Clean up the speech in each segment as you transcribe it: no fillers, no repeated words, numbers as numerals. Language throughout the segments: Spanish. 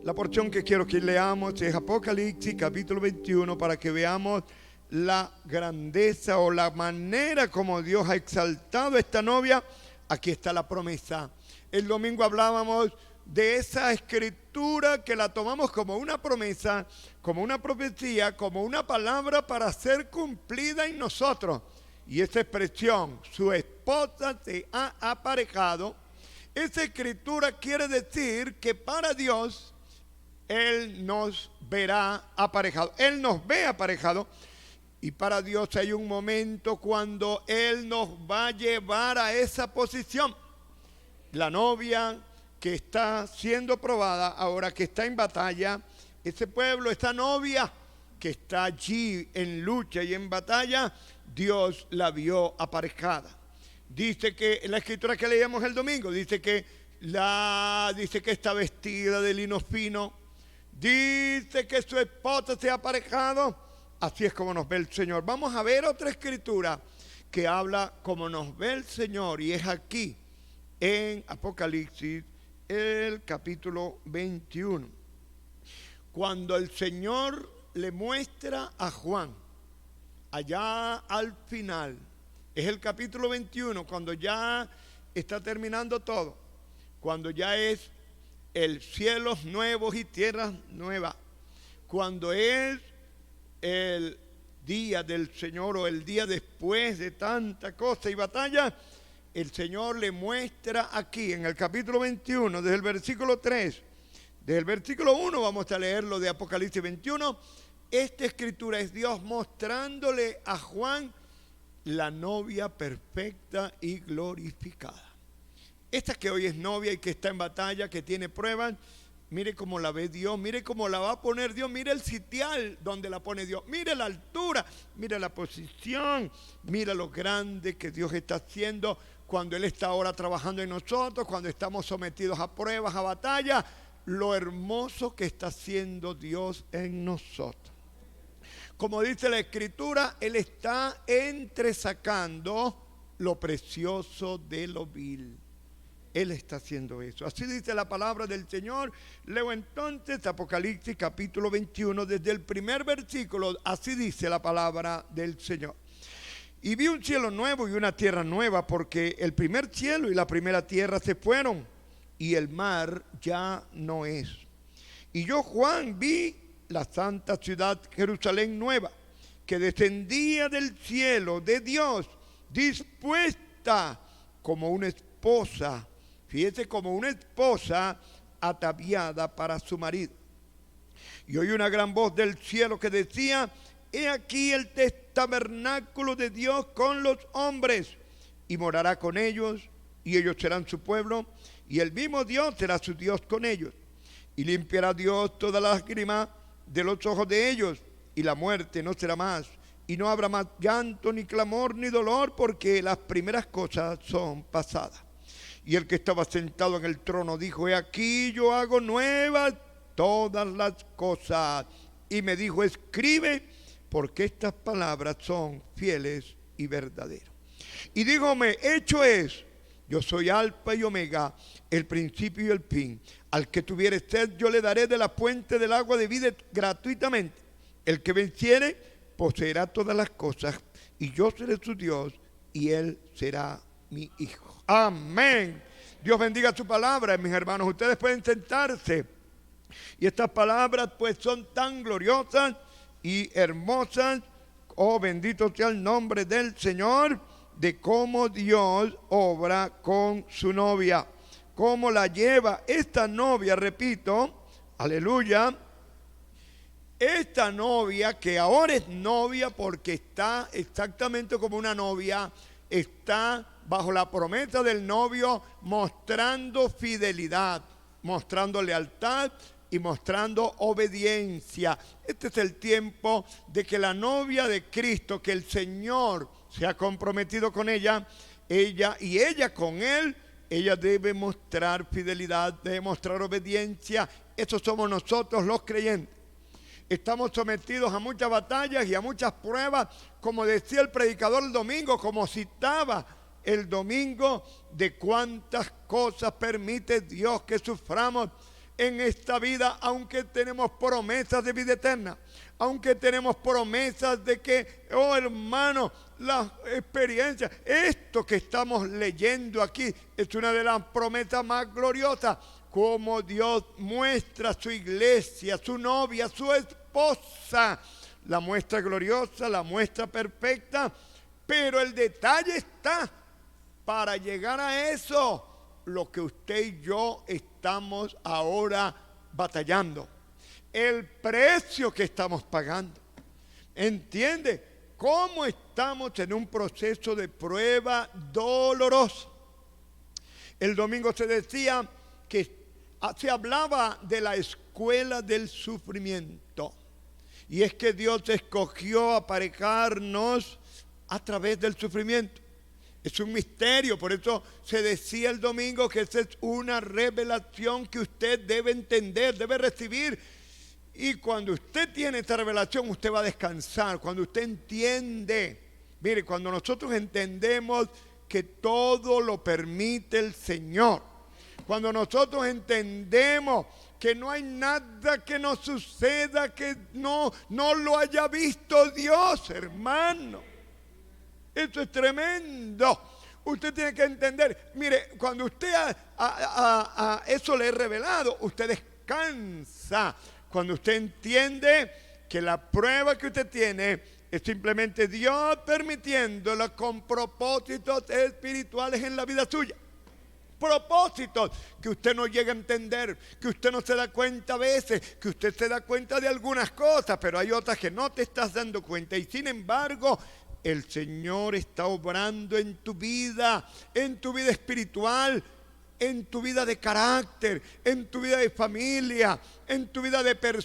La porción que quiero que leamos es Apocalipsis capítulo 21 para que veamos la grandeza o la manera como Dios ha exaltado a esta novia. Aquí está la promesa. El domingo hablábamos de esa escritura que la tomamos como una promesa, como una profecía, como una palabra para ser cumplida en nosotros. Y esa expresión, su esposa se ha aparejado, esa escritura quiere decir que para Dios Él nos verá aparejado. Él nos ve aparejado. Y para Dios hay un momento cuando Él nos va a llevar a esa posición. La novia que está siendo probada, ahora que está en batalla, ese pueblo, esta novia que está allí en lucha y en batalla, Dios la vio aparejada. Dice que en la escritura que leíamos el domingo, dice que está vestida de lino fino, dice que su esposa se ha aparejado. Así es como nos ve el Señor. Vamos a ver otra escritura que habla como nos ve el Señor, y es aquí en Apocalipsis, el capítulo 21. Cuando el Señor le muestra a Juan, allá al final, es el capítulo 21, cuando ya está terminando todo, cuando ya es el cielos nuevos y tierras nuevas, cuando es el día del Señor o el día después de tanta cosa y batalla, el Señor le muestra aquí en el capítulo 21, desde el versículo 3, desde el versículo 1 vamos a leerlo de Apocalipsis 21. Esta escritura es Dios mostrándole a Juan la novia perfecta y glorificada. Esta que hoy es novia y que está en batalla, que tiene pruebas, mire cómo la ve Dios, mire cómo la va a poner Dios, mire el sitial donde la pone Dios, mire la altura, mire la posición, mire lo grande que Dios está haciendo cuando Él está ahora trabajando en nosotros, cuando estamos sometidos a pruebas, a batalla, lo hermoso que está haciendo Dios en nosotros. Como dice la Escritura, Él está entresacando lo precioso de lo vil. Él está haciendo eso. Así dice la palabra del Señor. Leo entonces Apocalipsis capítulo 21, desde el primer versículo. Así dice la palabra del Señor. Y vi un cielo nuevo y una tierra nueva, porque el primer cielo y la primera tierra se fueron, y el mar ya no es. Y yo, Juan, vi la santa ciudad Jerusalén nueva, que descendía del cielo de Dios, dispuesta como una esposa, fíjese, como una esposa ataviada para su marido. Y oí una gran voz del cielo que decía: he aquí el tabernáculo de Dios con los hombres, y morará con ellos, y ellos serán su pueblo, y el mismo Dios será su Dios con ellos. Y limpiará Dios toda lágrima de los ojos de ellos, y la muerte no será más, y no habrá más llanto, ni clamor, ni dolor, porque las primeras cosas son pasadas. Y el que estaba sentado en el trono dijo: he aquí yo hago nuevas todas las cosas. Y me dijo: escribe, porque estas palabras son fieles y verdaderas. Y díjome: hecho es, yo soy Alfa y Omega, el principio y el fin. Al que tuviere sed, yo le daré de la fuente del agua de vida gratuitamente. El que venciere, poseerá todas las cosas, y yo seré su Dios, y él será mi hijo. Amén. Dios bendiga su palabra, mis hermanos. Ustedes pueden sentarse. Y estas palabras pues son tan gloriosas y hermosas. Oh, bendito sea el nombre del Señor, de cómo Dios obra con su novia, cómo la lleva esta novia, repito, aleluya. Esta novia, que ahora es novia porque está exactamente como una novia, está bajo la promesa del novio, mostrando fidelidad, mostrando lealtad y mostrando obediencia. Este es el tiempo de que la novia de Cristo, que el Señor se ha comprometido con ella y ella con Él, ella debe mostrar fidelidad, debe mostrar obediencia. Esos somos nosotros los creyentes. Estamos sometidos a muchas batallas y a muchas pruebas, como decía el predicador el domingo, como citaba el domingo, de cuántas cosas permite Dios que suframos. en esta vida, aunque tenemos promesas de vida eterna, aunque tenemos promesas de que, oh hermano, la experiencia, esto que estamos leyendo aquí es una de las promesas más gloriosas, como Dios muestra a su iglesia, su novia, su esposa, la muestra gloriosa, la muestra perfecta, pero el detalle está, para llegar a eso, lo que usted y yo estamos ahora batallando, el precio que estamos pagando. ¿Entiende? ¿Cómo estamos en un proceso de prueba doloroso? El domingo se decía que se hablaba de la escuela del sufrimiento. Y es que Dios escogió aparejarnos a través del sufrimiento. Es un misterio, por eso se decía el domingo que esa es una revelación que usted debe entender, debe recibir. Y cuando usted tiene esta revelación, usted va a descansar. Cuando usted entiende, mire, cuando nosotros entendemos que todo lo permite el Señor, cuando nosotros entendemos que no hay nada que nos suceda que no lo haya visto Dios, hermano. Eso es tremendo. Usted tiene que entender, mire, cuando usted a eso le he revelado, usted descansa. Cuando usted entiende que la prueba que usted tiene es simplemente Dios permitiéndola con propósitos espirituales en la vida suya. Propósitos que usted no llega a entender, que usted no se da cuenta a veces, que usted se da cuenta de algunas cosas, pero hay otras que no te estás dando cuenta. Y sin embargo, el Señor está obrando en tu vida espiritual, en tu vida de carácter, en tu vida de familia, en tu vida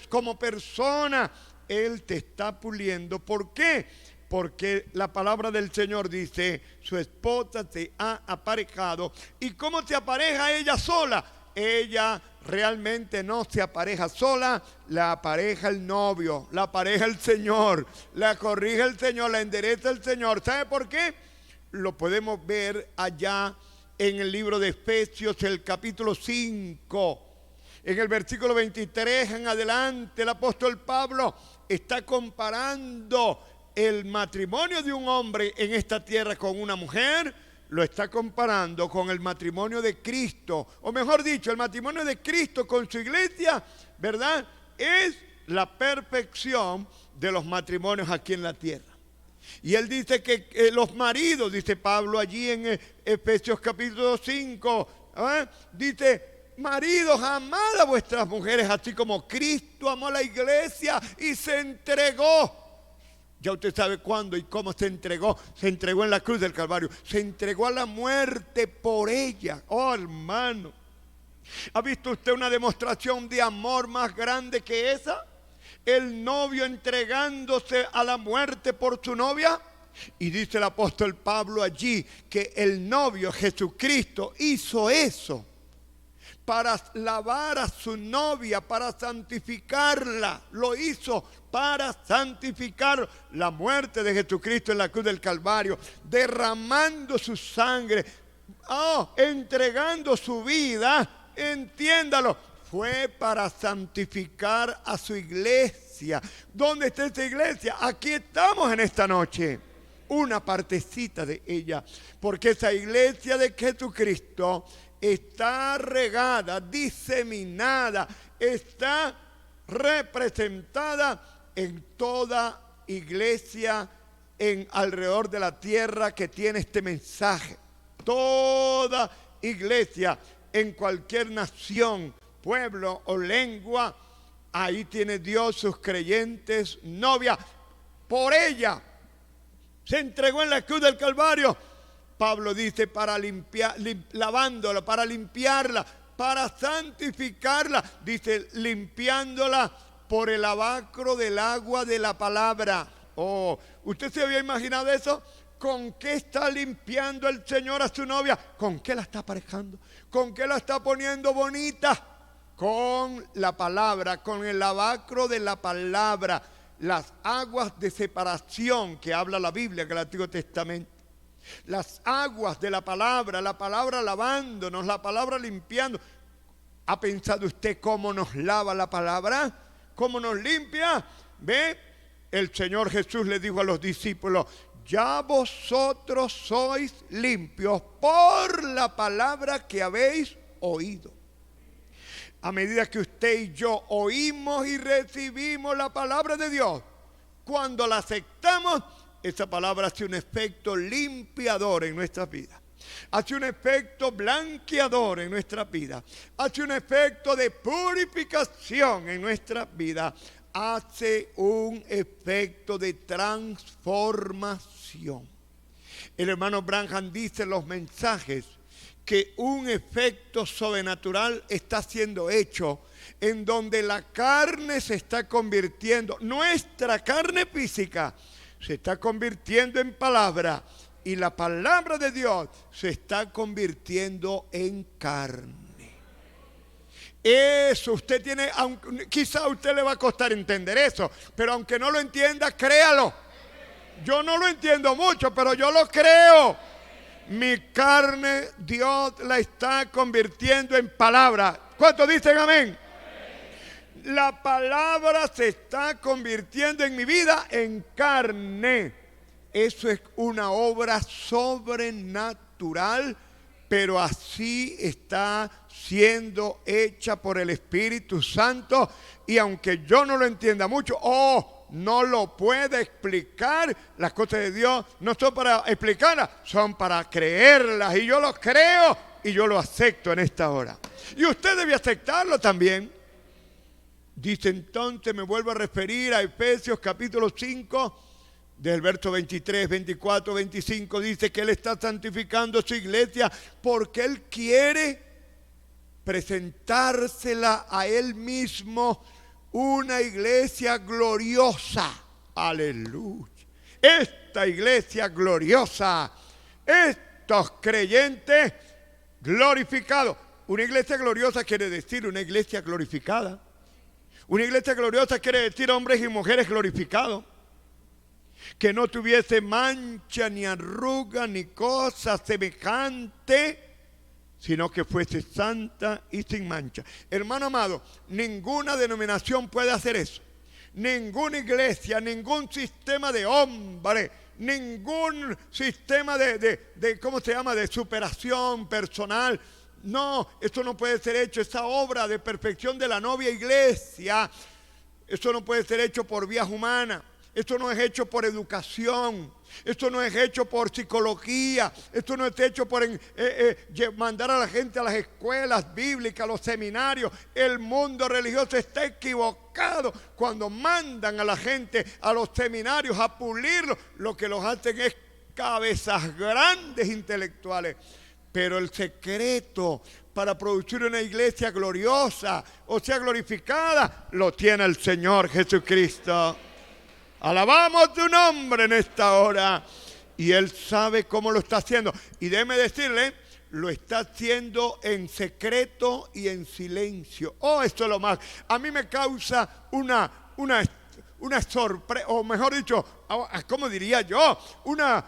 como persona. Él te está puliendo. ¿Por qué? Porque la palabra del Señor dice, su esposa se ha aparejado. ¿Y cómo se apareja ella sola? Ella realmente no se apareja sola, la apareja el novio, la apareja el Señor, la corrige el Señor, la endereza el Señor. ¿Sabe por qué? Lo podemos ver allá en el libro de Efesios, el capítulo 5. En el versículo 23 en adelante, el apóstol Pablo está comparando el matrimonio de un hombre en esta tierra con una mujer, lo está comparando con el matrimonio de Cristo, o mejor dicho, el matrimonio de Cristo con su iglesia, ¿verdad? Es la perfección de los matrimonios aquí en la tierra. Y él dice que los maridos, dice Pablo allí en Efesios capítulo 5, dice, maridos, amad a vuestras mujeres, así como Cristo amó a la iglesia y se entregó. Ya usted sabe cuándo y cómo se entregó. Se entregó en la cruz del Calvario. Se entregó a la muerte por ella. Oh, hermano. ¿Ha visto usted una demostración de amor más grande que esa? El novio entregándose a la muerte por su novia. Y dice el apóstol Pablo allí que el novio Jesucristo hizo eso para lavar a su novia, para santificarla. Lo hizo para santificar la muerte de Jesucristo en la cruz del Calvario, derramando su sangre, entregando su vida. Entiéndalo, fue para santificar a su iglesia. ¿Dónde está esta iglesia? Aquí estamos en esta noche, una partecita de ella, porque esa iglesia de Jesucristo está regada, diseminada, está representada en toda iglesia alrededor de la tierra que tiene este mensaje. Toda iglesia en cualquier nación, pueblo o lengua, ahí tiene Dios sus creyentes, novia. Por ella se entregó en la cruz del Calvario. Pablo dice para lavándola, para limpiarla, para santificarla. Dice limpiándola por el lavacro del agua de la palabra. Oh, ¿usted se había imaginado eso? ¿Con qué está limpiando el Señor a su novia? ¿Con qué la está aparejando? ¿Con qué la está poniendo bonita? Con la palabra, con el lavacro de la palabra. Las aguas de separación que habla la Biblia en el Antiguo Testamento. Las aguas de la palabra lavándonos, la palabra limpiando. ¿Ha pensado usted cómo nos lava la palabra? ¿Cómo nos limpia? ¿Ve? El Señor Jesús le dijo a los discípulos: ya vosotros sois limpios por la palabra que habéis oído. A medida que usted y yo oímos y recibimos la palabra de Dios, cuando la aceptamos, esa palabra hace un efecto limpiador en nuestras vidas. Hace un efecto blanqueador en nuestra vida. Hace un efecto de purificación en nuestra vida. Hace un efecto de transformación. El hermano Branham dice en los mensajes que un efecto sobrenatural está siendo hecho en donde la carne se está convirtiendo, nuestra carne física se está convirtiendo en palabra. Y la palabra de Dios se está convirtiendo en carne. Eso usted tiene, quizá a usted le va a costar entender eso, pero aunque no lo entienda, créalo. Yo no lo entiendo mucho, pero yo lo creo. Mi carne, Dios la está convirtiendo en palabra. ¿Cuántos dicen amén? La palabra se está convirtiendo en mi vida en carne. Eso es una obra sobrenatural, pero así está siendo hecha por el Espíritu Santo. Y aunque yo no lo entienda mucho, no lo puedo explicar, las cosas de Dios no son para explicarlas, son para creerlas. Y yo lo creo y yo lo acepto en esta hora. Y usted debe aceptarlo también. Dice entonces, me vuelvo a referir a Efesios capítulo 5, del verso 23, 24, 25, dice que Él está santificando su iglesia porque Él quiere presentársela a Él mismo, una iglesia gloriosa. Aleluya. Esta iglesia gloriosa, estos creyentes glorificados. Una iglesia gloriosa quiere decir una iglesia glorificada. Una iglesia gloriosa quiere decir hombres y mujeres glorificados. Que no tuviese mancha, ni arruga, ni cosa semejante, sino que fuese santa y sin mancha. Hermano amado, ninguna denominación puede hacer eso. Ninguna iglesia, ningún sistema de hombres, ningún sistema de ¿cómo se llama?, de superación personal. No, esto no puede ser hecho. Esa obra de perfección de la novia iglesia, eso no puede ser hecho por vías humanas. Esto no es hecho por educación, esto no es hecho por psicología, esto no es hecho por mandar a la gente a las escuelas bíblicas, a los seminarios. El mundo religioso está equivocado cuando mandan a la gente a los seminarios a pulirlo. Lo que los hacen es cabezas grandes intelectuales. Pero el secreto para producir una iglesia gloriosa, o sea, glorificada, lo tiene el Señor Jesucristo. Alabamos tu nombre en esta hora. Y Él sabe cómo lo está haciendo. Y déjeme decirle, lo está haciendo en secreto y en silencio. Esto es lo más. A mí me causa una sorpresa, o mejor dicho, ¿cómo diría yo?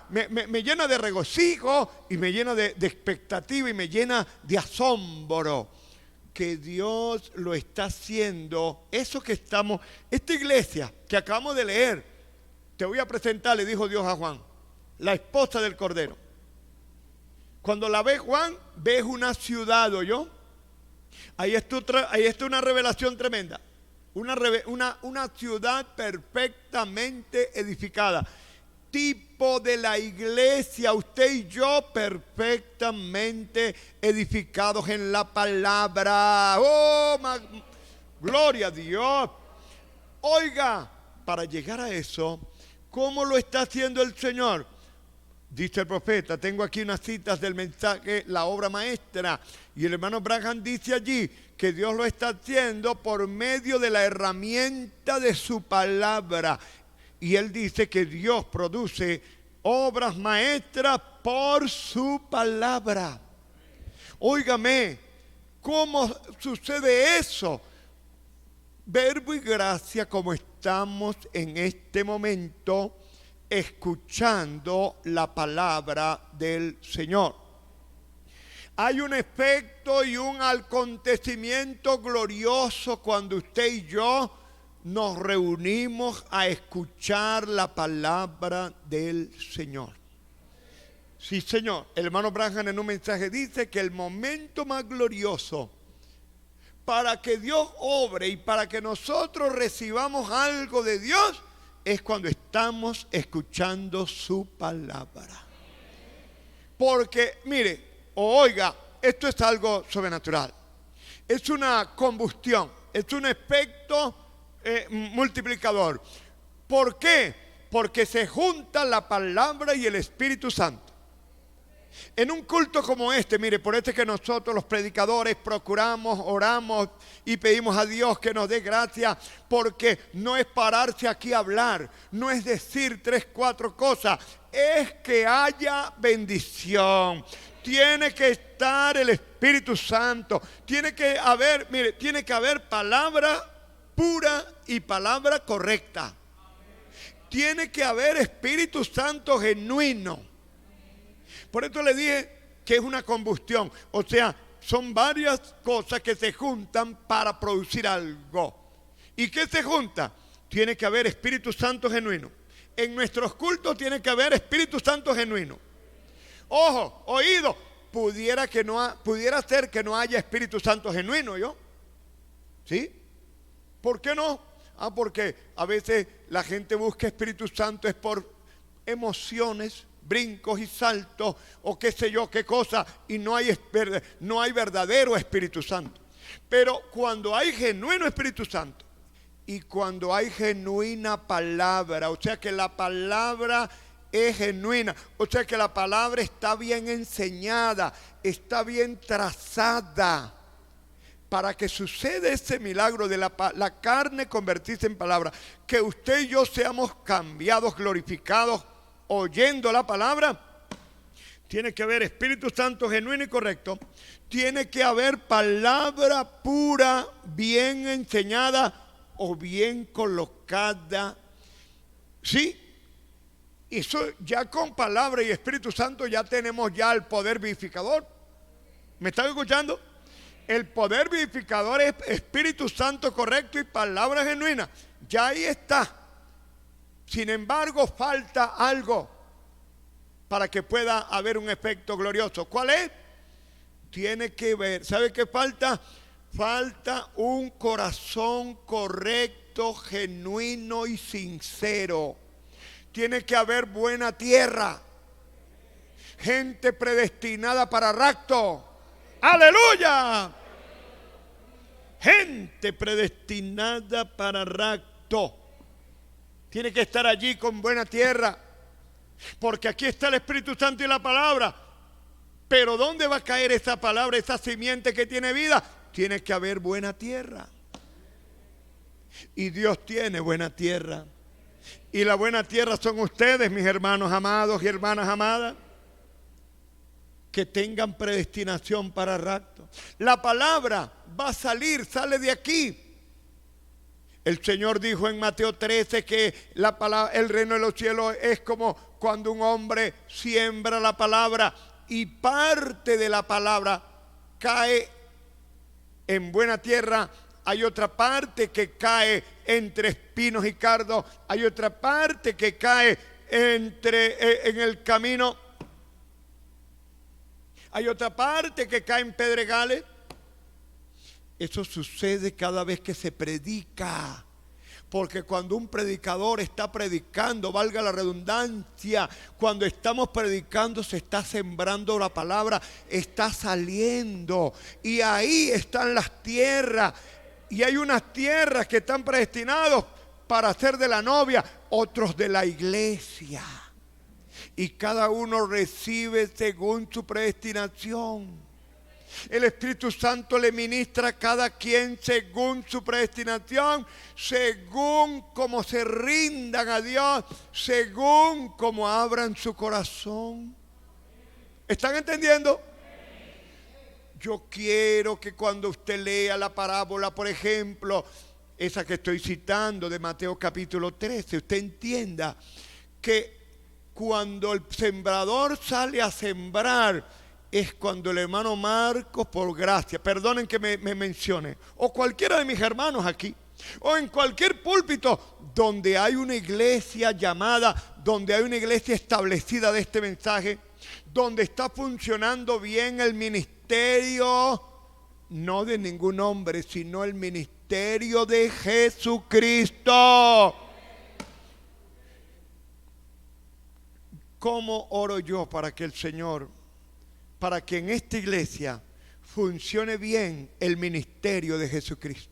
Me llena de regocijo y me llena de expectativa y me llena de asombro. Que Dios lo está haciendo, esta iglesia que acabamos de leer, te voy a presentar, le dijo Dios a Juan, la esposa del Cordero. Cuando la ve Juan, ves una ciudad, ¿oyó? Ahí está una revelación tremenda, una ciudad perfectamente edificada. Tipo de la iglesia, usted y yo perfectamente edificados en la palabra. Gloria a Dios. Oiga, para llegar a eso, ¿cómo lo está haciendo el Señor? Dice el profeta, tengo aquí unas citas del mensaje, la obra maestra, y el hermano Branham dice allí que Dios lo está haciendo por medio de la herramienta de su palabra. Y él dice que Dios produce obras maestras por su palabra. Óigame, ¿cómo sucede eso? Verbo y gracia, como estamos en este momento escuchando la palabra del Señor. Hay un efecto y un acontecimiento glorioso cuando usted y yo nos reunimos a escuchar la palabra del Señor. Sí, Señor. El hermano Branham en un mensaje dice que el momento más glorioso para que Dios obre y para que nosotros recibamos algo de Dios es cuando estamos escuchando su palabra. Porque, mire, oiga, esto es algo sobrenatural. Es una combustión, es un efecto multiplicador. ¿Por qué? Porque se junta la palabra y el Espíritu Santo. En un culto como este, mire, por este que nosotros los predicadores procuramos, oramos y pedimos a Dios que nos dé gracia, porque no es pararse aquí a hablar, no es decir 3, 4 cosas, es que haya bendición. Tiene que estar el Espíritu Santo, tiene que haber, mire, tiene que haber palabra pura y palabra correcta. Tiene que haber Espíritu Santo genuino. Por eso le dije que es una combustión. O sea, son varias cosas que se juntan para producir algo. ¿Y qué se junta? Tiene que haber Espíritu Santo genuino. En nuestros cultos tiene que haber Espíritu Santo genuino. Ojo, oído, pudiera ser que no haya Espíritu Santo genuino, ¿yo? ¿Sí? ¿Por qué no? Porque a veces la gente busca Espíritu Santo es por emociones, brincos y saltos o qué sé yo qué cosa, y no hay verdadero Espíritu Santo. Pero cuando hay genuino Espíritu Santo y cuando hay genuina palabra, o sea que la palabra es genuina, o sea que la palabra está bien enseñada, está bien trazada, para que suceda ese milagro de la carne convertirse en palabra, que usted y yo seamos cambiados, glorificados, oyendo la palabra, tiene que haber Espíritu Santo genuino y correcto, tiene que haber palabra pura, bien enseñada o bien colocada. ¿Sí? Eso ya con palabra y Espíritu Santo ya tenemos ya el poder vivificador. ¿Me están escuchando? El poder vivificador es Espíritu Santo correcto y palabra genuina. Ya ahí está. Sin embargo, falta algo para que pueda haber un efecto glorioso. ¿Cuál es? Tiene que ver, ¿sabe qué falta? Falta un corazón correcto, genuino y sincero. Tiene que haber buena tierra, gente predestinada para rapto. ¡Aleluya! Gente predestinada para rapto. Tiene que estar allí con buena tierra, porque aquí está el Espíritu Santo y la palabra. Pero ¿dónde va a caer esa palabra, esa simiente que tiene vida? Tiene que haber buena tierra. Y Dios tiene buena tierra. Y la buena tierra son ustedes, mis hermanos amados y hermanas amadas, que tengan predestinación para rapto. La palabra va a salir, sale de aquí. El Señor dijo en Mateo 13 que la palabra, el reino de los cielos es como cuando un hombre siembra la palabra y parte de la palabra cae en buena tierra. Hay otra parte que cae entre espinos y cardos. Hay otra parte que cae en el camino. Hay otra parte que cae en pedregales. Eso sucede cada vez que se predica. Porque cuando un predicador está predicando, valga la redundancia, cuando estamos predicando se está sembrando la palabra, está saliendo. Y ahí están las tierras. Y hay unas tierras que están predestinados para ser de la novia, otros de la iglesia. Y cada uno recibe según su predestinación. El Espíritu Santo le ministra a cada quien según su predestinación, según como se rindan a Dios, según como abran su corazón. ¿Están entendiendo? Yo quiero que cuando usted lea la parábola, por ejemplo, esa que estoy citando de Mateo capítulo 13, usted entienda que cuando el sembrador sale a sembrar, es cuando el hermano Marcos, por gracia, perdonen que me mencione, o cualquiera de mis hermanos aquí, o en cualquier púlpito donde hay una iglesia llamada, donde hay una iglesia establecida de este mensaje, donde está funcionando bien el ministerio, no de ningún hombre, sino el ministerio de Jesucristo. ¿Cómo oro yo para que el Señor, para que en esta iglesia funcione bien el ministerio de Jesucristo?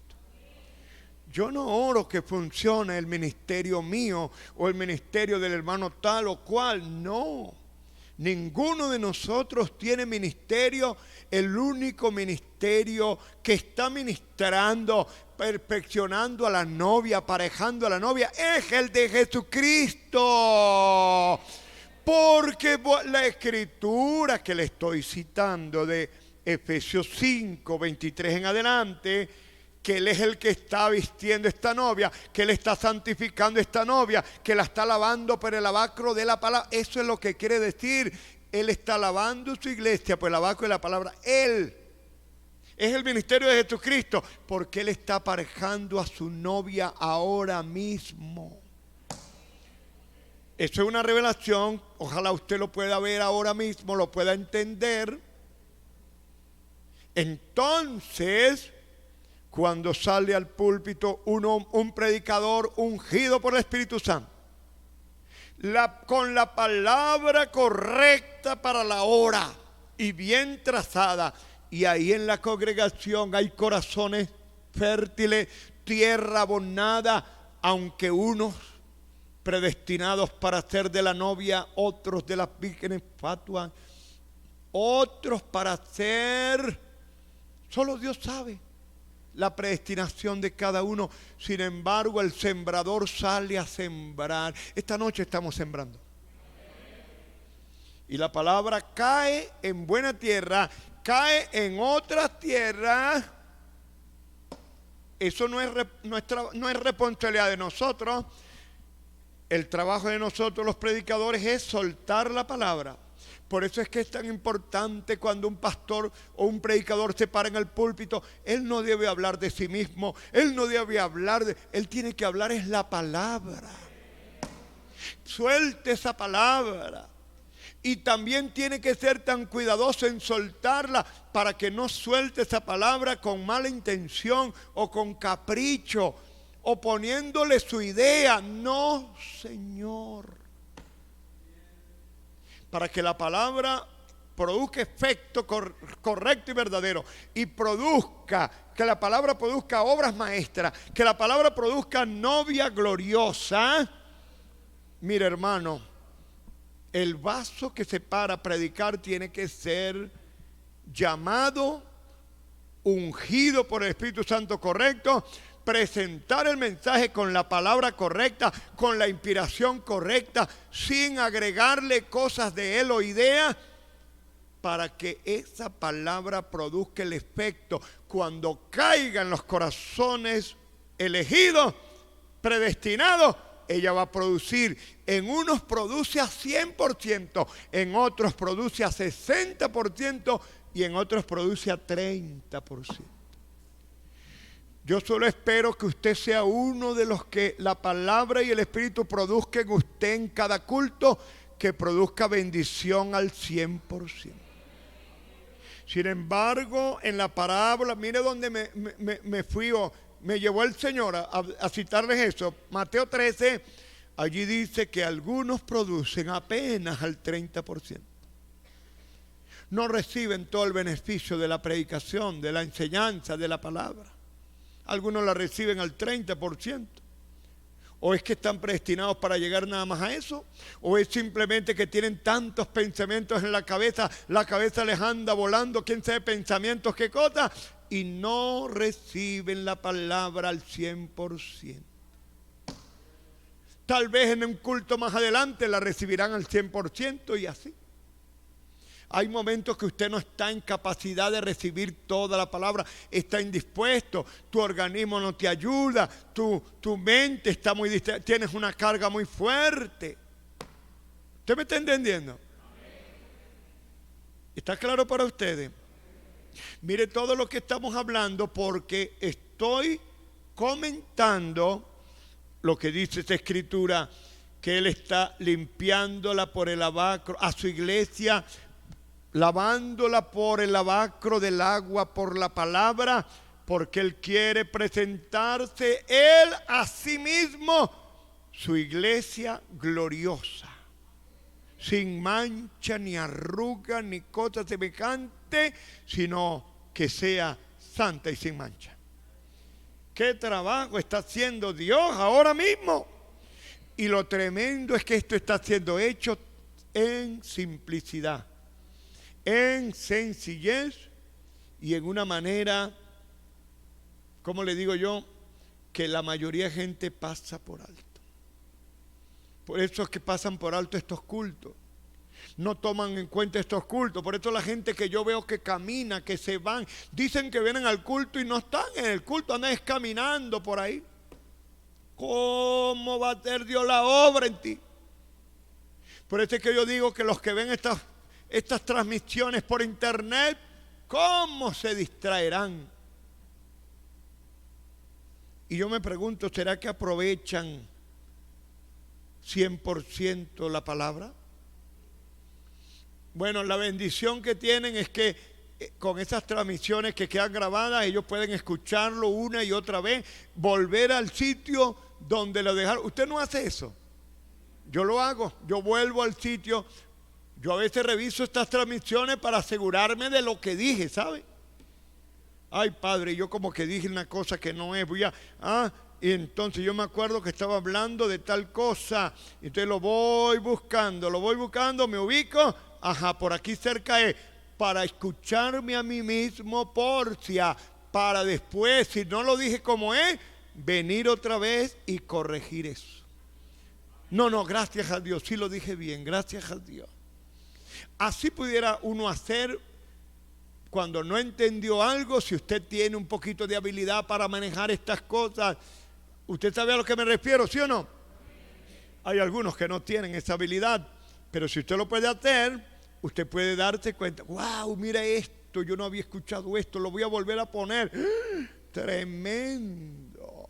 Yo no oro que funcione el ministerio mío o el ministerio del hermano tal o cual, no. Ninguno de nosotros tiene ministerio. El único ministerio que está ministrando, perfeccionando a la novia, aparejando a la novia, es el de Jesucristo. Porque la escritura que le estoy citando de Efesios 5, 23 en adelante, que Él es el que está vistiendo esta novia, que Él está santificando esta novia, que la está lavando por el lavacro de la palabra. Eso es lo que quiere decir. Él está lavando su iglesia por el lavacro de la palabra. Él es el ministerio de Jesucristo, porque Él está aparejando a su novia ahora mismo. Eso es una revelación. Ojalá usted lo pueda ver ahora mismo, lo pueda entender. Entonces, cuando sale al púlpito un predicador ungido por el Espíritu Santo, con la palabra correcta para la hora y bien trazada, y ahí en la congregación hay corazones fértiles, tierra abonada, aunque unos predestinados para ser de la novia, otros de las vírgenes fatuas, otros para ser, solo Dios sabe la predestinación de cada uno. Sin embargo, el sembrador sale a sembrar. Esta noche estamos sembrando. Y la palabra cae en buena tierra, cae en otras tierras. Eso no es responsabilidad de nosotros. El trabajo de nosotros los predicadores es soltar la palabra. Por eso es que es tan importante cuando un pastor o un predicador se para en el púlpito. Él no debe hablar de sí mismo, él no debe hablar él tiene que hablar es la palabra. Suelte esa palabra. Y también tiene que ser tan cuidadoso en soltarla para que no suelte esa palabra con mala intención o con capricho o poniéndole su idea. No, Señor. Para que la palabra produzca efecto correcto y verdadero, y que la palabra produzca obras maestras, que la palabra produzca novia gloriosa. Mira, hermano, el vaso que se para a predicar tiene que ser llamado, ungido por el Espíritu Santo correcto, presentar el mensaje con la palabra correcta, con la inspiración correcta, sin agregarle cosas de él o ideas, para que esa palabra produzca el efecto cuando caiga en los corazones elegidos, predestinados. Ella va a producir, en unos produce a 100%, en otros produce a 60% y en otros produce a 30%. Yo solo espero que usted sea uno de los que la palabra y el Espíritu produzcan en usted en cada culto, que produzca bendición al 100%. Sin embargo, en la parábola, mire dónde me fui o me llevó el Señor a citarles eso. Mateo 13, allí dice que algunos producen apenas al 30%. No reciben todo el beneficio de la predicación, de la enseñanza, de la palabra. Algunos la reciben al 30%. ¿O es que están predestinados para llegar nada más a eso? ¿O es simplemente que tienen tantos pensamientos en la cabeza les anda volando, quién sabe pensamientos, qué cosa, y no reciben la palabra al 100%? Tal vez en un culto más adelante la recibirán al 100% y así. Hay momentos que usted no está en capacidad de recibir toda la palabra, está indispuesto, tu organismo no te ayuda, tu mente está muy distraída, tienes una carga muy fuerte. ¿Usted me está entendiendo? ¿Está claro para ustedes? Mire todo lo que estamos hablando porque estoy comentando lo que dice esta escritura, que Él está limpiándola por el lavacro, a su iglesia, lavándola por el lavacro del agua, por la palabra, porque Él quiere presentarse Él a sí mismo, su iglesia gloriosa, sin mancha, ni arruga, ni cosa semejante, sino que sea santa y sin mancha. ¿Qué trabajo está haciendo Dios ahora mismo? Y lo tremendo es que esto está siendo hecho en simplicidad, en sencillez y en una manera, ¿cómo le digo yo? Que la mayoría de gente pasa por alto. Por eso es que pasan por alto estos cultos. No toman en cuenta estos cultos. Por eso la gente que yo veo que camina, que se van, dicen que vienen al culto y no están en el culto, andan caminando por ahí. ¿Cómo va a hacer Dios la obra en ti? Por eso es que yo digo que los que ven estas transmisiones por internet, ¿cómo se distraerán? Y yo me pregunto, ¿será que aprovechan 100% la palabra? Bueno, la bendición que tienen es que con esas transmisiones que quedan grabadas, ellos pueden escucharlo una y otra vez, volver al sitio donde lo dejaron. Usted no hace eso. Yo lo hago, yo vuelvo al sitio. Yo a veces reviso estas transmisiones para asegurarme de lo que dije, ¿sabe? Ay, padre, yo como que dije una cosa que no es. Y entonces yo me acuerdo que estaba hablando de tal cosa. Entonces lo voy buscando, me ubico. Ajá, por aquí cerca es. Para escucharme a mí mismo, para después, si no lo dije como es, venir otra vez y corregir eso. No, gracias a Dios, sí lo dije bien, gracias a Dios. Así pudiera uno hacer cuando no entendió algo. Si usted tiene un poquito de habilidad para manejar estas cosas, ¿usted sabe a lo que me refiero, sí o no? Hay algunos que no tienen esa habilidad, pero si usted lo puede hacer, usted puede darse cuenta, wow, mira esto, yo no había escuchado esto, lo voy a volver a poner. Tremendo.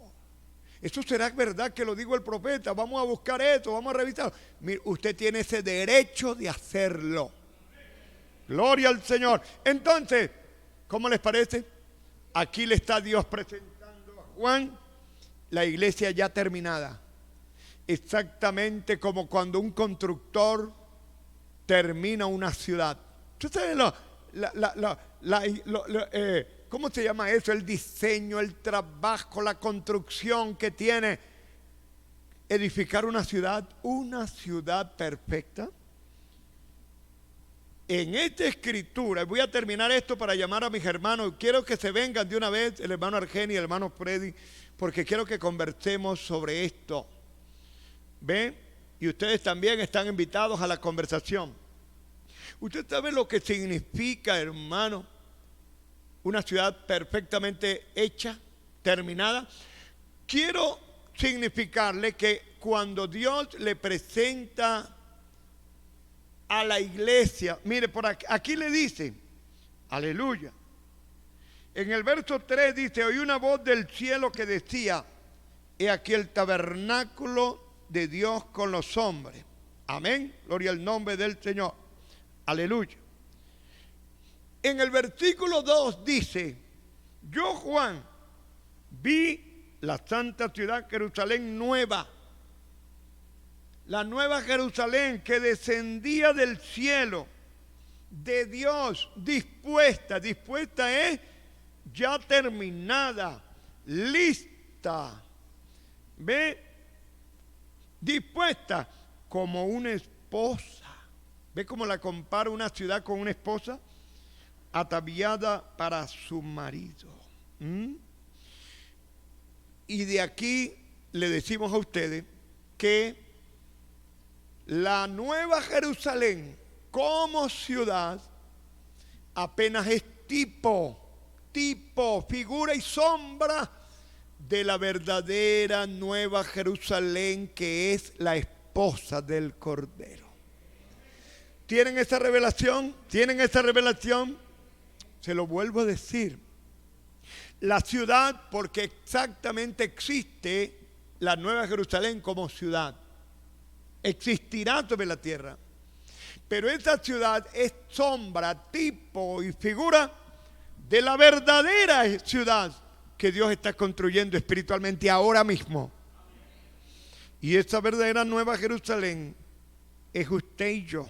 ¿Eso será verdad que lo digo el profeta? Vamos a buscar esto, vamos a revisar. Mire, usted tiene ese derecho de hacerlo. Gloria al Señor. Entonces, ¿cómo les parece? Aquí le está Dios presentando a Juan la iglesia ya terminada. Exactamente como cuando un constructor termina una ciudad. ¿Usted sabe cómo se llama eso? El diseño, el trabajo, la construcción que tiene edificar una ciudad perfecta. En esta escritura, voy a terminar esto para llamar a mis hermanos. Quiero que se vengan de una vez, el hermano Argeni y el hermano Freddy, porque quiero que conversemos sobre esto. ¿Ven? Y ustedes también están invitados a la conversación. ¿Usted sabe lo que significa, hermano, una ciudad perfectamente hecha, terminada? Quiero significarle que cuando Dios le presenta a la iglesia, mire, por aquí le dice, aleluya. En el verso 3 dice, oí una voz del cielo que decía, he aquí el tabernáculo de Dios con los hombres. Amén, gloria al nombre del Señor. Aleluya. En el versículo 2 dice, yo Juan vi la santa ciudad Jerusalén nueva, la nueva Jerusalén que descendía del cielo de Dios, dispuesta es ya terminada, lista, ve, dispuesta como una esposa. ¿Ve cómo la compara una ciudad con una esposa? Ataviada para su marido. Y de aquí le decimos a ustedes que la nueva Jerusalén como ciudad apenas es tipo, figura y sombra de la verdadera nueva Jerusalén que es la esposa del Cordero. ¿Tienen esa revelación? ¿Tienen esa revelación? Se lo vuelvo a decir. La ciudad, porque exactamente existe la Nueva Jerusalén como ciudad. Existirá sobre la tierra. Pero esa ciudad es sombra, tipo y figura de la verdadera ciudad que Dios está construyendo espiritualmente ahora mismo. Y esa verdadera Nueva Jerusalén es usted y yo,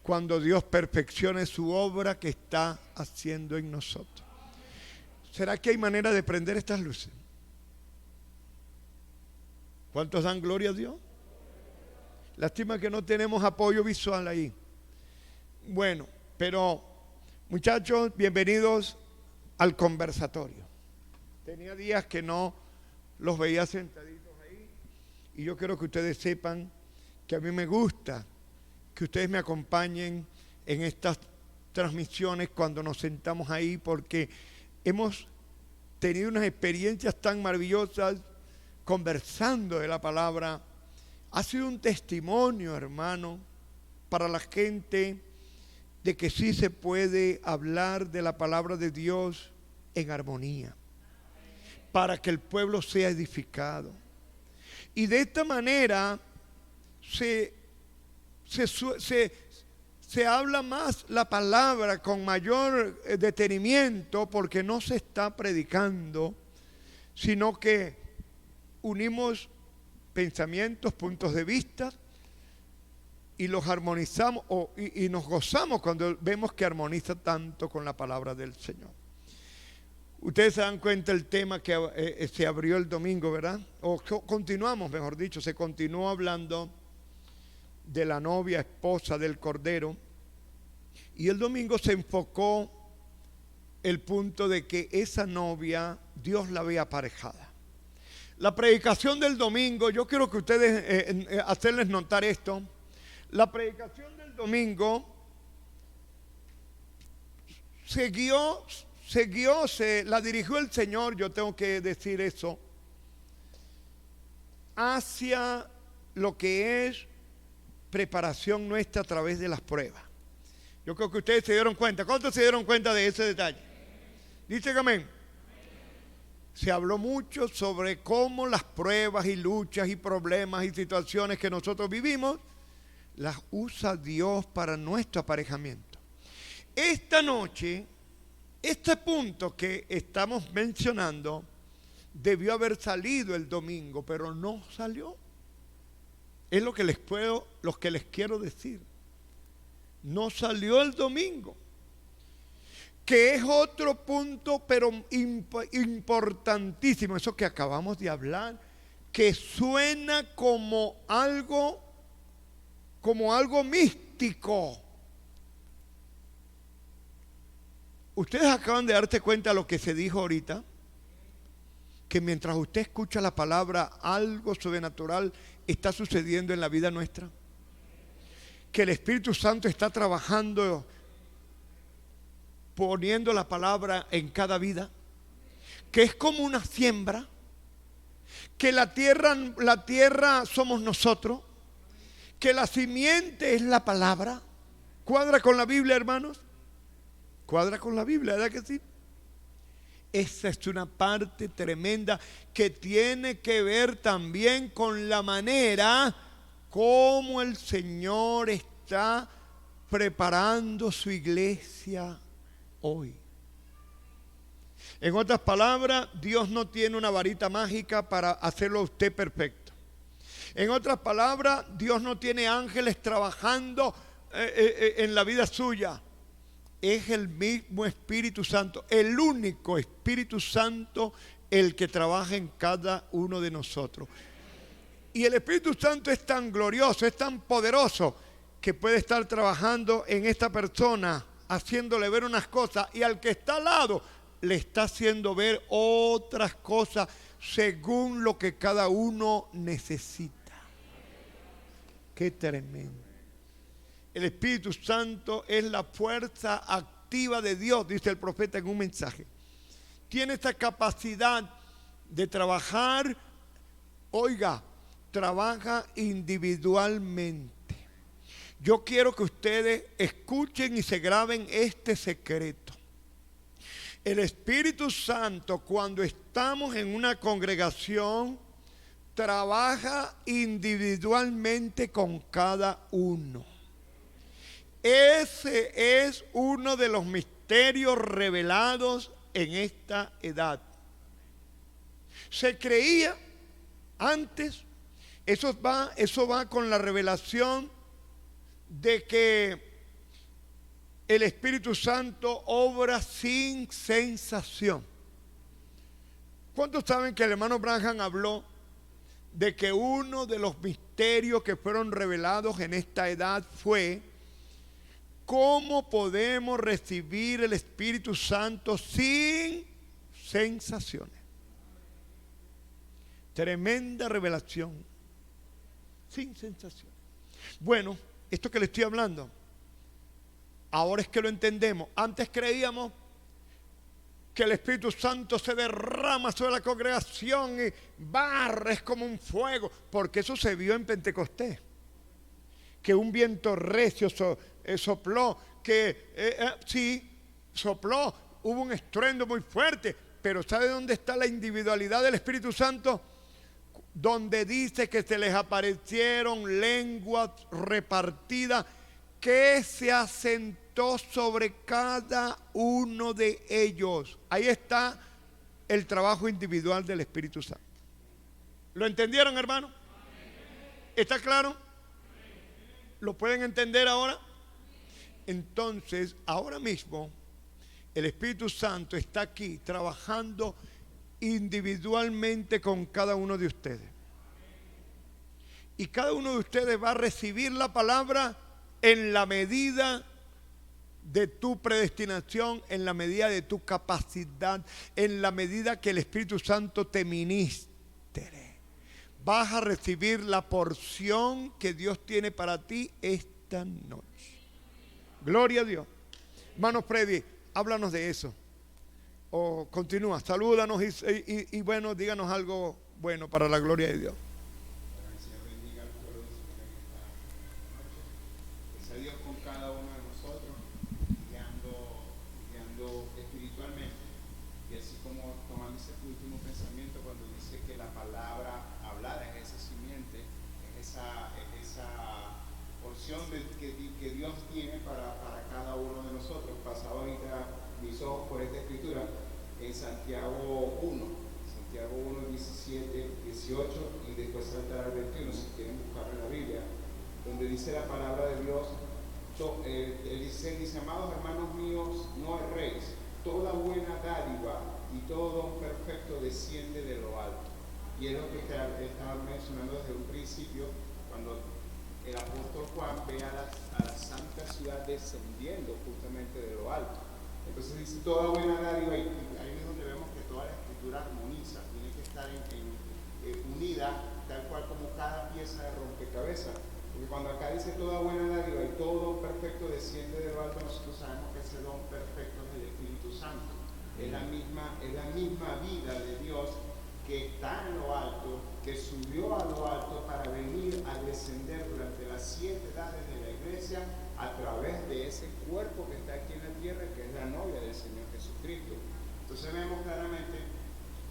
cuando Dios perfeccione su obra que está haciendo en nosotros. ¿Será que hay manera de prender estas luces? ¿Cuántos dan gloria a Dios? Lástima que no tenemos apoyo visual ahí. Bueno, pero muchachos, bienvenidos al conversatorio. Tenía días que no los veía sentaditos ahí y yo quiero que ustedes sepan que a mí me gusta que ustedes me acompañen en estas transmisiones cuando nos sentamos ahí, porque hemos tenido unas experiencias tan maravillosas conversando de la palabra. Ha sido un testimonio, hermano, para la gente de que sí se puede hablar de la palabra de Dios en armonía, para que el pueblo sea edificado. Y de esta manera se habla más la palabra con mayor detenimiento, porque no se está predicando, sino que unimos pensamientos, puntos de vista y los armonizamos y nos gozamos cuando vemos que armoniza tanto con la palabra del Señor. Ustedes se dan cuenta el tema que se abrió el domingo, ¿verdad? O continuamos, mejor dicho, se continuó hablando de la novia, esposa del Cordero, y el domingo se enfocó el punto de que esa novia Dios la ve aparejada. La predicación del domingo, yo quiero que ustedes hacerles notar esto. La predicación del domingo se la dirigió el Señor, yo tengo que decir eso, hacia lo que es preparación nuestra a través de las pruebas. Yo creo que ustedes se dieron cuenta. ¿Cuántos se dieron cuenta de ese detalle? Dice que amén. Se habló mucho sobre cómo las pruebas y luchas y problemas y situaciones que nosotros vivimos las usa Dios para nuestro aparejamiento. Esta noche, este punto que estamos mencionando debió haber salido el domingo, pero no salió. Es lo que les quiero decir. No salió el domingo, que es otro punto, pero importantísimo, eso que acabamos de hablar, que suena como algo místico. Ustedes acaban de darse cuenta de lo que se dijo ahorita, que mientras usted escucha la palabra, algo sobrenatural está sucediendo en la vida nuestra, que el Espíritu Santo está trabajando, poniendo la palabra en cada vida, que es como una siembra, que la tierra somos nosotros, que la simiente es la palabra. ¿Cuadra con la Biblia, hermanos? ¿Cuadra con la Biblia, verdad que sí? Esa es una parte tremenda que tiene que ver también con la manera como el Señor está preparando su iglesia hoy. En otras palabras, Dios no tiene una varita mágica para hacerlo a usted perfecto. En otras palabras, Dios no tiene ángeles trabajando en la vida suya. Es el mismo Espíritu Santo, el único Espíritu Santo, el que trabaja en cada uno de nosotros. Y el Espíritu Santo es tan glorioso, es tan poderoso, que puede estar trabajando en esta persona, haciéndole ver unas cosas, y al que está al lado le está haciendo ver otras cosas según lo que cada uno necesita. Qué tremendo. El Espíritu Santo es la fuerza activa de Dios, dice el profeta en un mensaje. Tiene esta capacidad de trabajar, oiga, trabaja individualmente. yo quiero que ustedes escuchen y se graben este secreto. El Espíritu Santo, cuando estamos en una congregación, trabaja individualmente con cada uno. Ese es uno de los misterios revelados en esta edad. Se creía antes, eso va con la revelación de que el Espíritu Santo obra sin sensación. ¿Cuántos saben que el hermano Branham habló de que uno de los misterios que fueron revelados en esta edad fue cómo podemos recibir el Espíritu Santo sin sensaciones? Tremenda revelación, sin sensaciones. Bueno, esto que le estoy hablando, ahora es que lo entendemos. Antes creíamos que el Espíritu Santo se derrama sobre la congregación y barre, es como un fuego, porque eso se vio en Pentecostés, que un viento recio sopló, sí, sopló, hubo un estruendo muy fuerte, pero ¿sabe dónde está la individualidad del Espíritu Santo? Donde dice que se les aparecieron lenguas repartidas que se asentó sobre cada uno de ellos. Ahí está el trabajo individual del Espíritu Santo. ¿Lo entendieron, hermano? ¿Está claro? ¿Lo pueden entender ahora? Entonces, ahora mismo, el Espíritu Santo está aquí trabajando individualmente con cada uno de ustedes. Y cada uno de ustedes va a recibir la palabra en la medida de tu predestinación, en la medida de tu capacidad, en la medida que el Espíritu Santo te ministre. Vas a recibir la porción que Dios tiene para ti esta noche. Gloria a Dios. Hermanos Freddy, háblanos de eso. O continúa, salúdanos y bueno, díganos algo bueno para la gloria de Dios. Dios con cada uno de nosotros, guiando espiritualmente. Y así como tomando ese último pensamiento cuando dice que la palabra hablada es esa simiente, es esa porción que Dios tiene para cada uno de nosotros. Pasaba ahorita mis ojos por esta escritura en Santiago 1, 17, 18 y después saltar al 21 si quieren buscarlo en la Biblia, donde dice la palabra de Dios. Dice, amados hermanos míos, no erréis, toda buena dádiva y todo don perfecto desciende de lo alto. Y es lo que estaba mencionando desde un principio, cuando el apóstol Juan ve a la santa ciudad descendiendo justamente de lo alto. Entonces dice, toda buena dádiva, y ahí es donde vemos que toda la escritura armoniza, tiene que estar unida, tal cual como cada pieza de rompecabezas. Porque cuando acá dice toda buena dádiva y todo don perfecto desciende de lo alto, nosotros sabemos que ese don perfecto es el Espíritu Santo. Es la misma vida de Dios que está en lo alto, que subió a lo alto para venir a descender durante las 7 edades de la iglesia a través de ese cuerpo que está aquí en la tierra, que es la novia del Señor Jesucristo. Entonces vemos claramente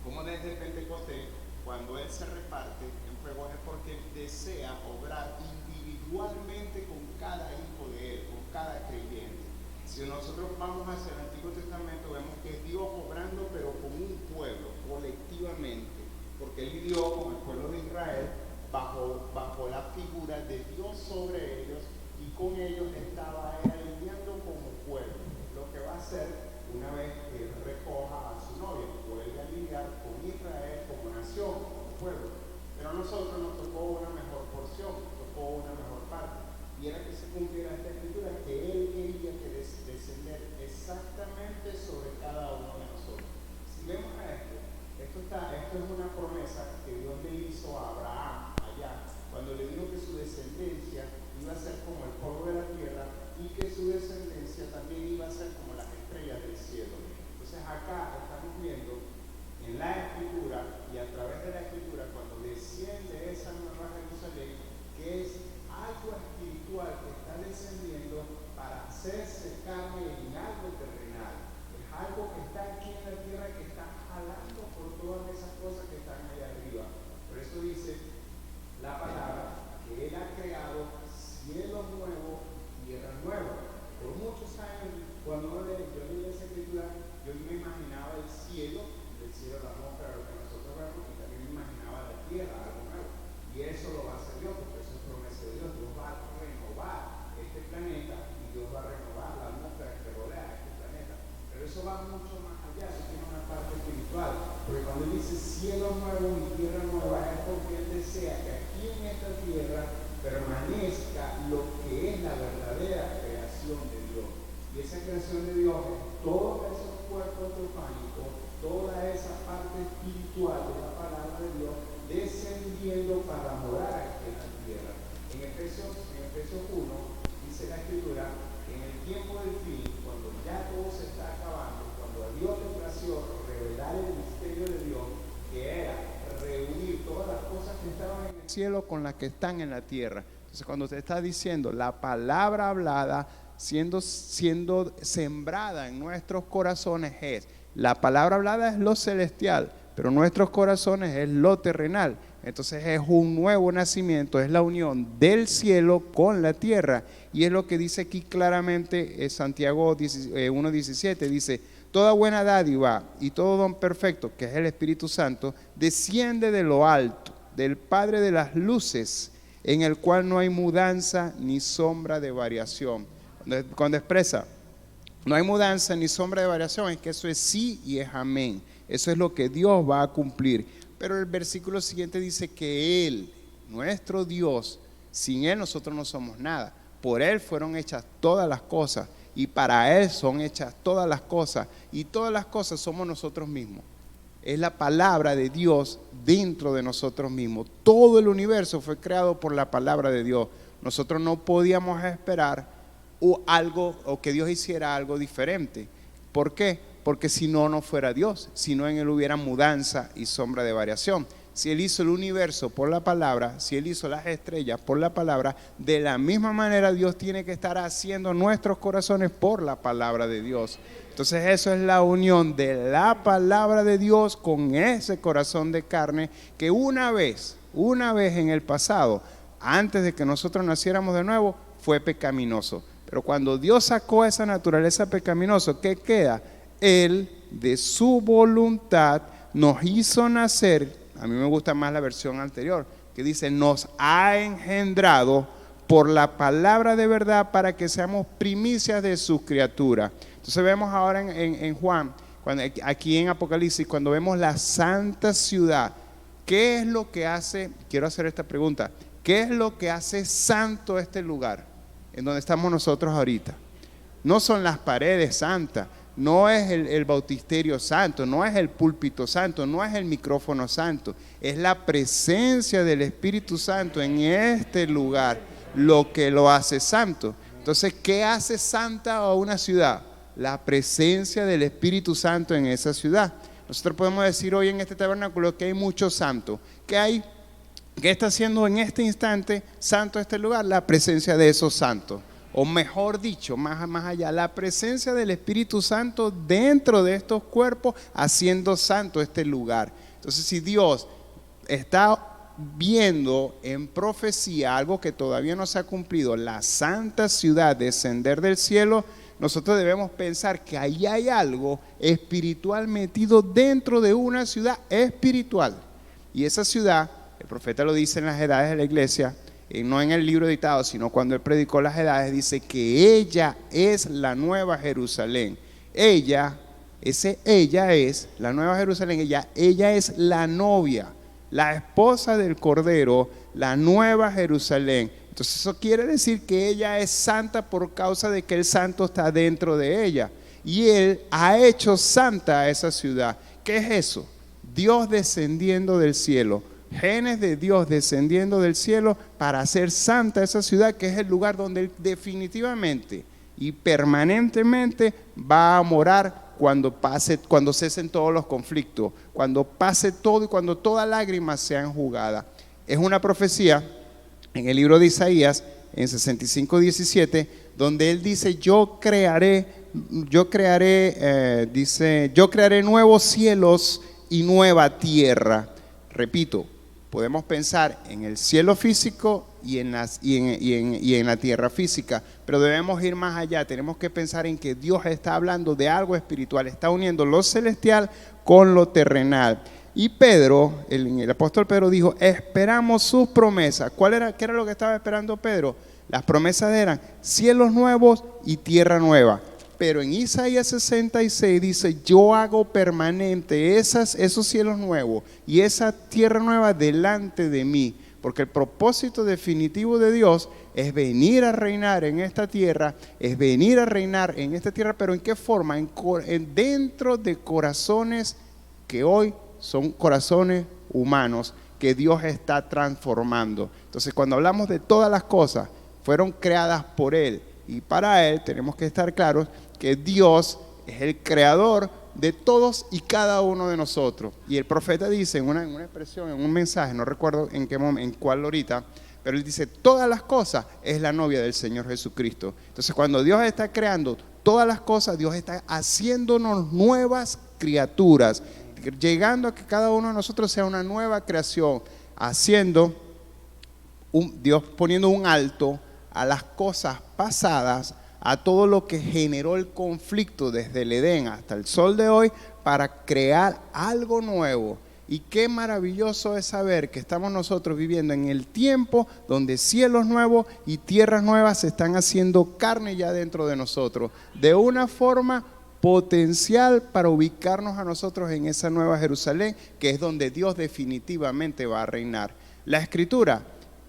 cómo desde Pentecostés, cuando Él se reparte en fuego, es porque desea obrar individualmente con cada hijo de Él, con cada creyente. Si nosotros vamos hacia el Antiguo Testamento, vemos que es Dios obrando, pero con un pueblo, colectivamente, porque Él vivió con el pueblo de Israel bajo la figura de Dios sobre ellos, y con ellos estaba Él alineando como pueblo. Lo que va a hacer una vez que Él recoja a su novia, vuelve a lidiar con Israel como nación, como pueblo. Pero a nosotros nos tocó una mejor porción, nos tocó una mejor parte. Y era que se cumpliera esta escritura, que Él quería que descender exactamente sobre cada uno de nosotros. Si vemos a esto es una promesa que Dios le hizo a Abraham allá, cuando le dijo que su descendencia iba a ser como el polvo de la tierra y que su descendencia también iba a ser como las estrellas del cielo. Entonces acá estamos viendo en la escritura y a través de la escritura, cuando desciende esa nueva realidad, esa creación de Dios es todos esos cuerpos teofánicos, toda esa parte espiritual de la palabra de Dios descendiendo para morar aquí en la tierra. En Efesios 1 dice la Escritura, en el tiempo del fin, cuando ya todo se está acabando, cuando a Dios le plació revelar el misterio de Dios, que era reunir todas las cosas que estaban en el cielo con las que están en la tierra. Entonces, cuando te está diciendo la palabra hablada siendo sembrada en nuestros corazones, es la palabra hablada es lo celestial, pero nuestros corazones es lo terrenal. Entonces es un nuevo nacimiento, es la unión del cielo con la tierra, y es lo que dice aquí claramente Santiago 1:17, dice: toda buena dádiva y todo don perfecto, que es el Espíritu Santo, desciende de lo alto, del Padre de las luces, en el cual no hay mudanza ni sombra de variación. Cuando expresa no hay mudanza ni sombra de variación, es que eso es sí y es amén. Eso es lo que Dios va a cumplir. Pero el versículo siguiente dice que Él, nuestro Dios, sin Él nosotros no somos nada. Por Él fueron hechas todas las cosas, y para Él son hechas todas las cosas, y todas las cosas somos nosotros mismos. Es la palabra de Dios dentro de nosotros mismos. Todo el universo fue creado por la palabra de Dios. Nosotros no podíamos esperar o que Dios hiciera algo diferente. ¿Por qué? Porque si no, no fuera Dios, si no en Él hubiera mudanza y sombra de variación. Si Él hizo el universo por la palabra, si Él hizo las estrellas por la palabra, de la misma manera Dios tiene que estar haciendo nuestros corazones por la palabra de Dios. Entonces eso es la unión de la palabra de Dios con ese corazón de carne que una vez en el pasado, antes de que nosotros naciéramos de nuevo, fue pecaminoso. Pero cuando Dios sacó esa naturaleza pecaminosa, ¿qué queda? Él, de su voluntad, nos hizo nacer. A mí me gusta más la versión anterior, que dice: nos ha engendrado por la palabra de verdad para que seamos primicias de sus criaturas. Entonces vemos ahora en Juan, aquí en Apocalipsis, cuando vemos la santa ciudad, ¿qué es lo que hace? Quiero hacer esta pregunta: ¿qué es lo que hace santo este lugar en donde estamos nosotros ahorita? No son las paredes santas, no es el bautisterio santo, no es el púlpito santo, no es el micrófono santo, es la presencia del Espíritu Santo en este lugar lo que lo hace santo. Entonces, ¿qué hace santa a una ciudad? La presencia del Espíritu Santo en esa ciudad. Nosotros podemos decir hoy en este tabernáculo que hay muchos santos. ¿Qué está haciendo en este instante santo este lugar? La presencia de esos santos. O mejor dicho, más allá, la presencia del Espíritu Santo dentro de estos cuerpos haciendo santo este lugar. Entonces, si Dios está viendo en profecía algo que todavía no se ha cumplido, la santa ciudad descender del cielo, nosotros debemos pensar que ahí hay algo espiritual metido dentro de una ciudad espiritual. Y esa ciudad, el profeta lo dice en las edades de la iglesia, no en el libro editado, sino cuando él predicó las edades, dice que ella es la nueva Jerusalén. Ella es la nueva Jerusalén, ella es la novia, la esposa del Cordero, la nueva Jerusalén. Entonces eso quiere decir que ella es santa por causa de que el santo está dentro de ella. Y Él ha hecho santa a esa ciudad. ¿Qué es eso? Dios descendiendo del cielo. Genes de Dios descendiendo del cielo para hacer santa esa ciudad, que es el lugar donde Él definitivamente y permanentemente va a morar cuando cesen todos los conflictos, cuando pase todo y cuando toda lágrima sea enjugada. Es una profecía en el libro de Isaías, en 65:17, donde Él dice: yo crearé nuevos cielos y nueva tierra. Repito, podemos pensar en el cielo físico y en la tierra física, pero debemos ir más allá. Tenemos que pensar en que Dios está hablando de algo espiritual, está uniendo lo celestial con lo terrenal. Y Pedro, el apóstol Pedro dijo: esperamos sus promesas. ¿Qué era lo que estaba esperando Pedro? Las promesas eran cielos nuevos y tierra nueva. Pero en Isaías 66 dice: yo hago permanente esos cielos nuevos y esa tierra nueva delante de mí, porque el propósito definitivo de Dios es venir a reinar en esta tierra, pero ¿en qué forma? Dentro de corazones que hoy son corazones humanos, que Dios está transformando. Entonces, cuando hablamos de todas las cosas, fueron creadas por Él y para Él, tenemos que estar claros que Dios es el creador de todos y cada uno de nosotros. Y el profeta dice en una expresión, en un mensaje, no recuerdo en qué momento, en cuál ahorita, pero él dice, todas las cosas es la novia del Señor Jesucristo. Entonces, cuando Dios está creando todas las cosas, Dios está haciéndonos nuevas criaturas, llegando a que cada uno de nosotros sea una nueva creación, Dios poniendo un alto a las cosas pasadas, a todo lo que generó el conflicto desde el Edén hasta el sol de hoy, para crear algo nuevo. Y qué maravilloso es saber que estamos nosotros viviendo en el tiempo donde cielos nuevos y tierras nuevas se están haciendo carne ya dentro de nosotros, de una forma potencial para ubicarnos a nosotros en esa nueva Jerusalén, que es donde Dios definitivamente va a reinar. La Escritura,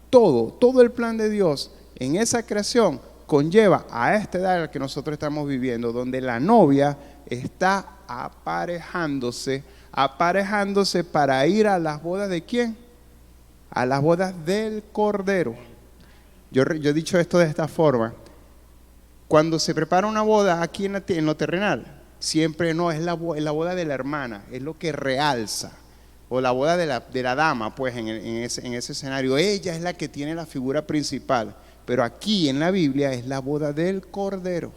todo el plan de Dios en esa creación conlleva a esta edad en la que nosotros estamos viviendo, donde la novia está aparejándose para ir a las bodas ¿de quién? A las bodas del Cordero. Yo he dicho esto de esta forma. Cuando se prepara una boda aquí en lo terrenal, siempre no es la boda de la hermana, es lo que realza. O la boda de la dama, pues en ese escenario. Ella es la que tiene la figura principal. Pero aquí en la Biblia es la boda del Cordero.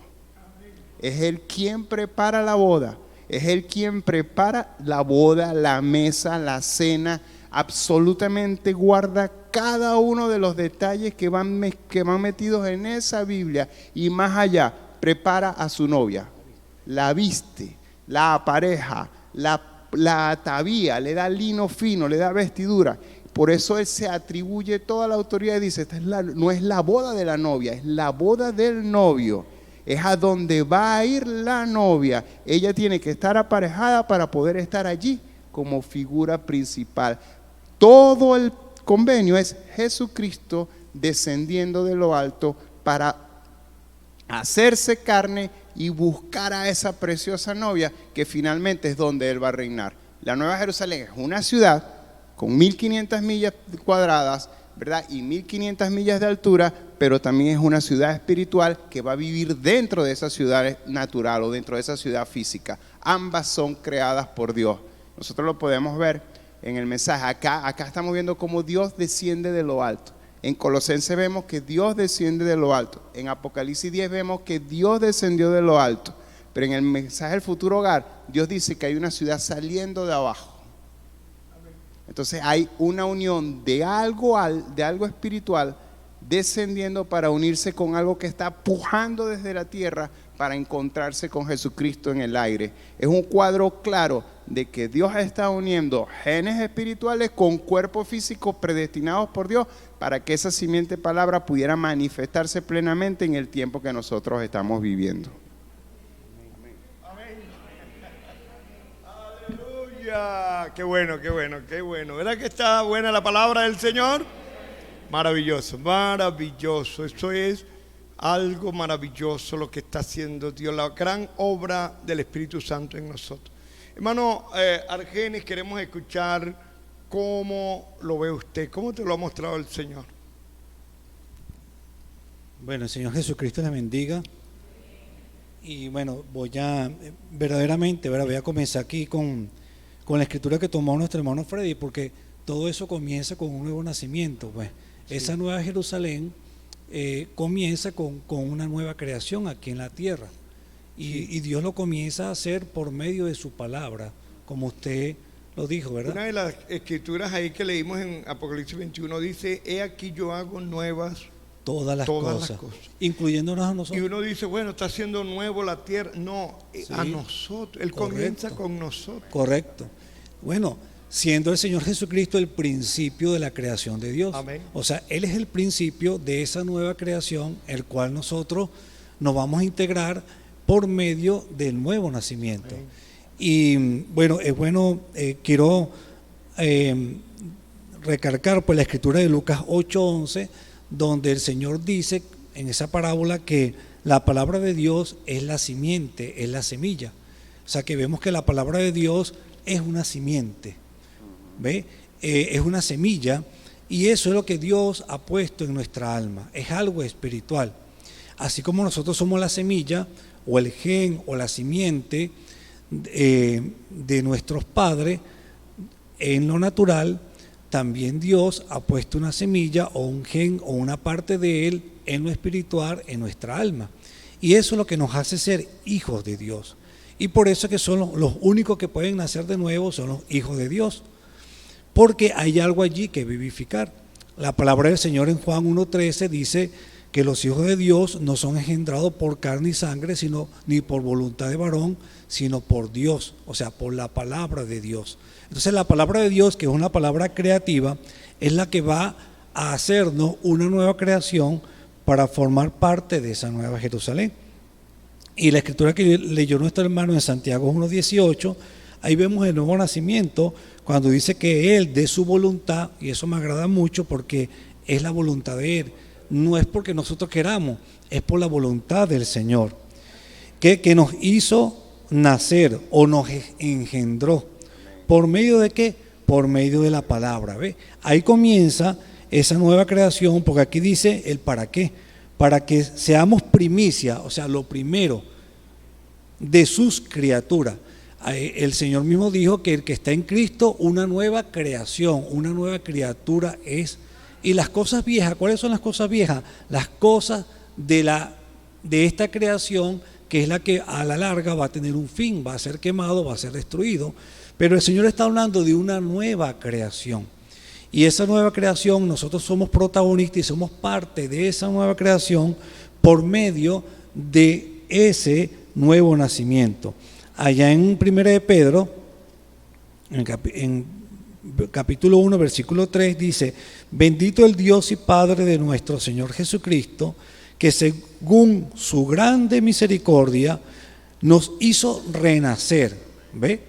Es Él quien prepara la boda. Es Él quien prepara la boda, la mesa, la cena. Absolutamente guarda cada uno de los detalles que van metidos en esa Biblia. Y más allá, prepara a su novia. La viste, la apareja, la atavía, le da lino fino, le da vestidura. Por eso Él se atribuye toda la autoridad y dice, no es la boda de la novia, es la boda del novio. Es a donde va a ir la novia. Ella tiene que estar aparejada para poder estar allí como figura principal. Todo el convenio es Jesucristo descendiendo de lo alto para hacerse carne y buscar a esa preciosa novia que finalmente es donde Él va a reinar. La Nueva Jerusalén es una ciudad con 1500 millas cuadradas, ¿verdad? Y 1500 millas de altura, pero también es una ciudad espiritual que va a vivir dentro de esa ciudad natural o dentro de esa ciudad física. Ambas son creadas por Dios. Nosotros lo podemos ver en el mensaje. Acá estamos viendo cómo Dios desciende de lo alto. En Colosenses vemos que Dios desciende de lo alto. En Apocalipsis 10 vemos que Dios descendió de lo alto. Pero en el mensaje del futuro hogar, Dios dice que hay una ciudad saliendo de abajo. Entonces hay una unión de algo espiritual descendiendo para unirse con algo que está pujando desde la tierra para encontrarse con Jesucristo en el aire. Es un cuadro claro de que Dios está uniendo genes espirituales con cuerpos físicos predestinados por Dios para que esa simiente palabra pudiera manifestarse plenamente en el tiempo que nosotros estamos viviendo. Qué bueno, qué bueno, qué bueno. ¿Verdad que está buena la palabra del Señor? Maravilloso, maravilloso. Eso es algo maravilloso lo que está haciendo Dios, la gran obra del Espíritu Santo en nosotros. Hermano Argenis, queremos escuchar cómo lo ve usted, cómo te lo ha mostrado el Señor. Bueno, el Señor Jesucristo le bendiga. Y bueno, voy a comenzar aquí con la escritura que tomó nuestro hermano Freddy, porque todo eso comienza con un nuevo nacimiento, pues. Sí. Esa nueva Jerusalén comienza con una nueva creación aquí en la tierra, y Dios lo comienza a hacer por medio de su palabra, como usted lo dijo, ¿verdad? Una de las escrituras ahí que leímos en Apocalipsis 21 dice: he aquí yo hago nuevas todas las cosas, incluyéndonos a nosotros. Y uno dice, bueno, está haciendo nuevo la tierra. No, sí, a nosotros. Él comienza con nosotros. Correcto. Bueno, siendo el Señor Jesucristo el principio de la creación de Dios. Amén. O sea, Él es el principio de esa nueva creación, el cual nosotros nos vamos a integrar por medio del nuevo nacimiento. Amén. Y bueno, quiero recargar pues la escritura de Lucas 8:11, donde el Señor dice en esa parábola que la palabra de Dios es la simiente, es la semilla. O sea que vemos que la palabra de Dios es una simiente, ¿ve? Es una semilla, y eso es lo que Dios ha puesto en nuestra alma, es algo espiritual. Así como nosotros somos la semilla o el gen o la simiente de nuestros padres en lo natural, también Dios ha puesto una semilla o un gen o una parte de Él en lo espiritual, en nuestra alma. Y eso es lo que nos hace ser hijos de Dios. Y por eso es que son los únicos que pueden nacer de nuevo, son los hijos de Dios. Porque hay algo allí que vivificar. La palabra del Señor en Juan 1:13 dice que los hijos de Dios no son engendrados por carne y sangre, sino ni por voluntad de varón, sino por Dios, o sea, por la palabra de Dios. Entonces la palabra de Dios, que es una palabra creativa, es la que va a hacernos una nueva creación para formar parte de esa nueva Jerusalén. Y la escritura que leyó nuestro hermano en Santiago 1:18, ahí vemos el nuevo nacimiento, cuando dice que Él de su voluntad, y eso me agrada mucho porque es la voluntad de Él, no es porque nosotros queramos, es por la voluntad del Señor, que nos hizo nacer o nos engendró. ¿Por medio de qué? Por medio de la palabra. ¿Ve? Ahí comienza esa nueva creación, porque aquí dice el para qué. Para que seamos primicia, o sea, lo primero de sus criaturas. El Señor mismo dijo que el que está en Cristo, una nueva creación, una nueva criatura es. Y las cosas viejas, ¿cuáles son las cosas viejas? Las cosas de esta creación, que es la que a la larga va a tener un fin, va a ser quemado, va a ser destruido. Pero el Señor está hablando de una nueva creación. Y esa nueva creación, nosotros somos protagonistas y somos parte de esa nueva creación por medio de ese nuevo nacimiento. Allá en 1 de Pedro, en capítulo 1, versículo 3, dice: bendito el Dios y Padre de nuestro Señor Jesucristo, que según su grande misericordia nos hizo renacer. ¿Ve?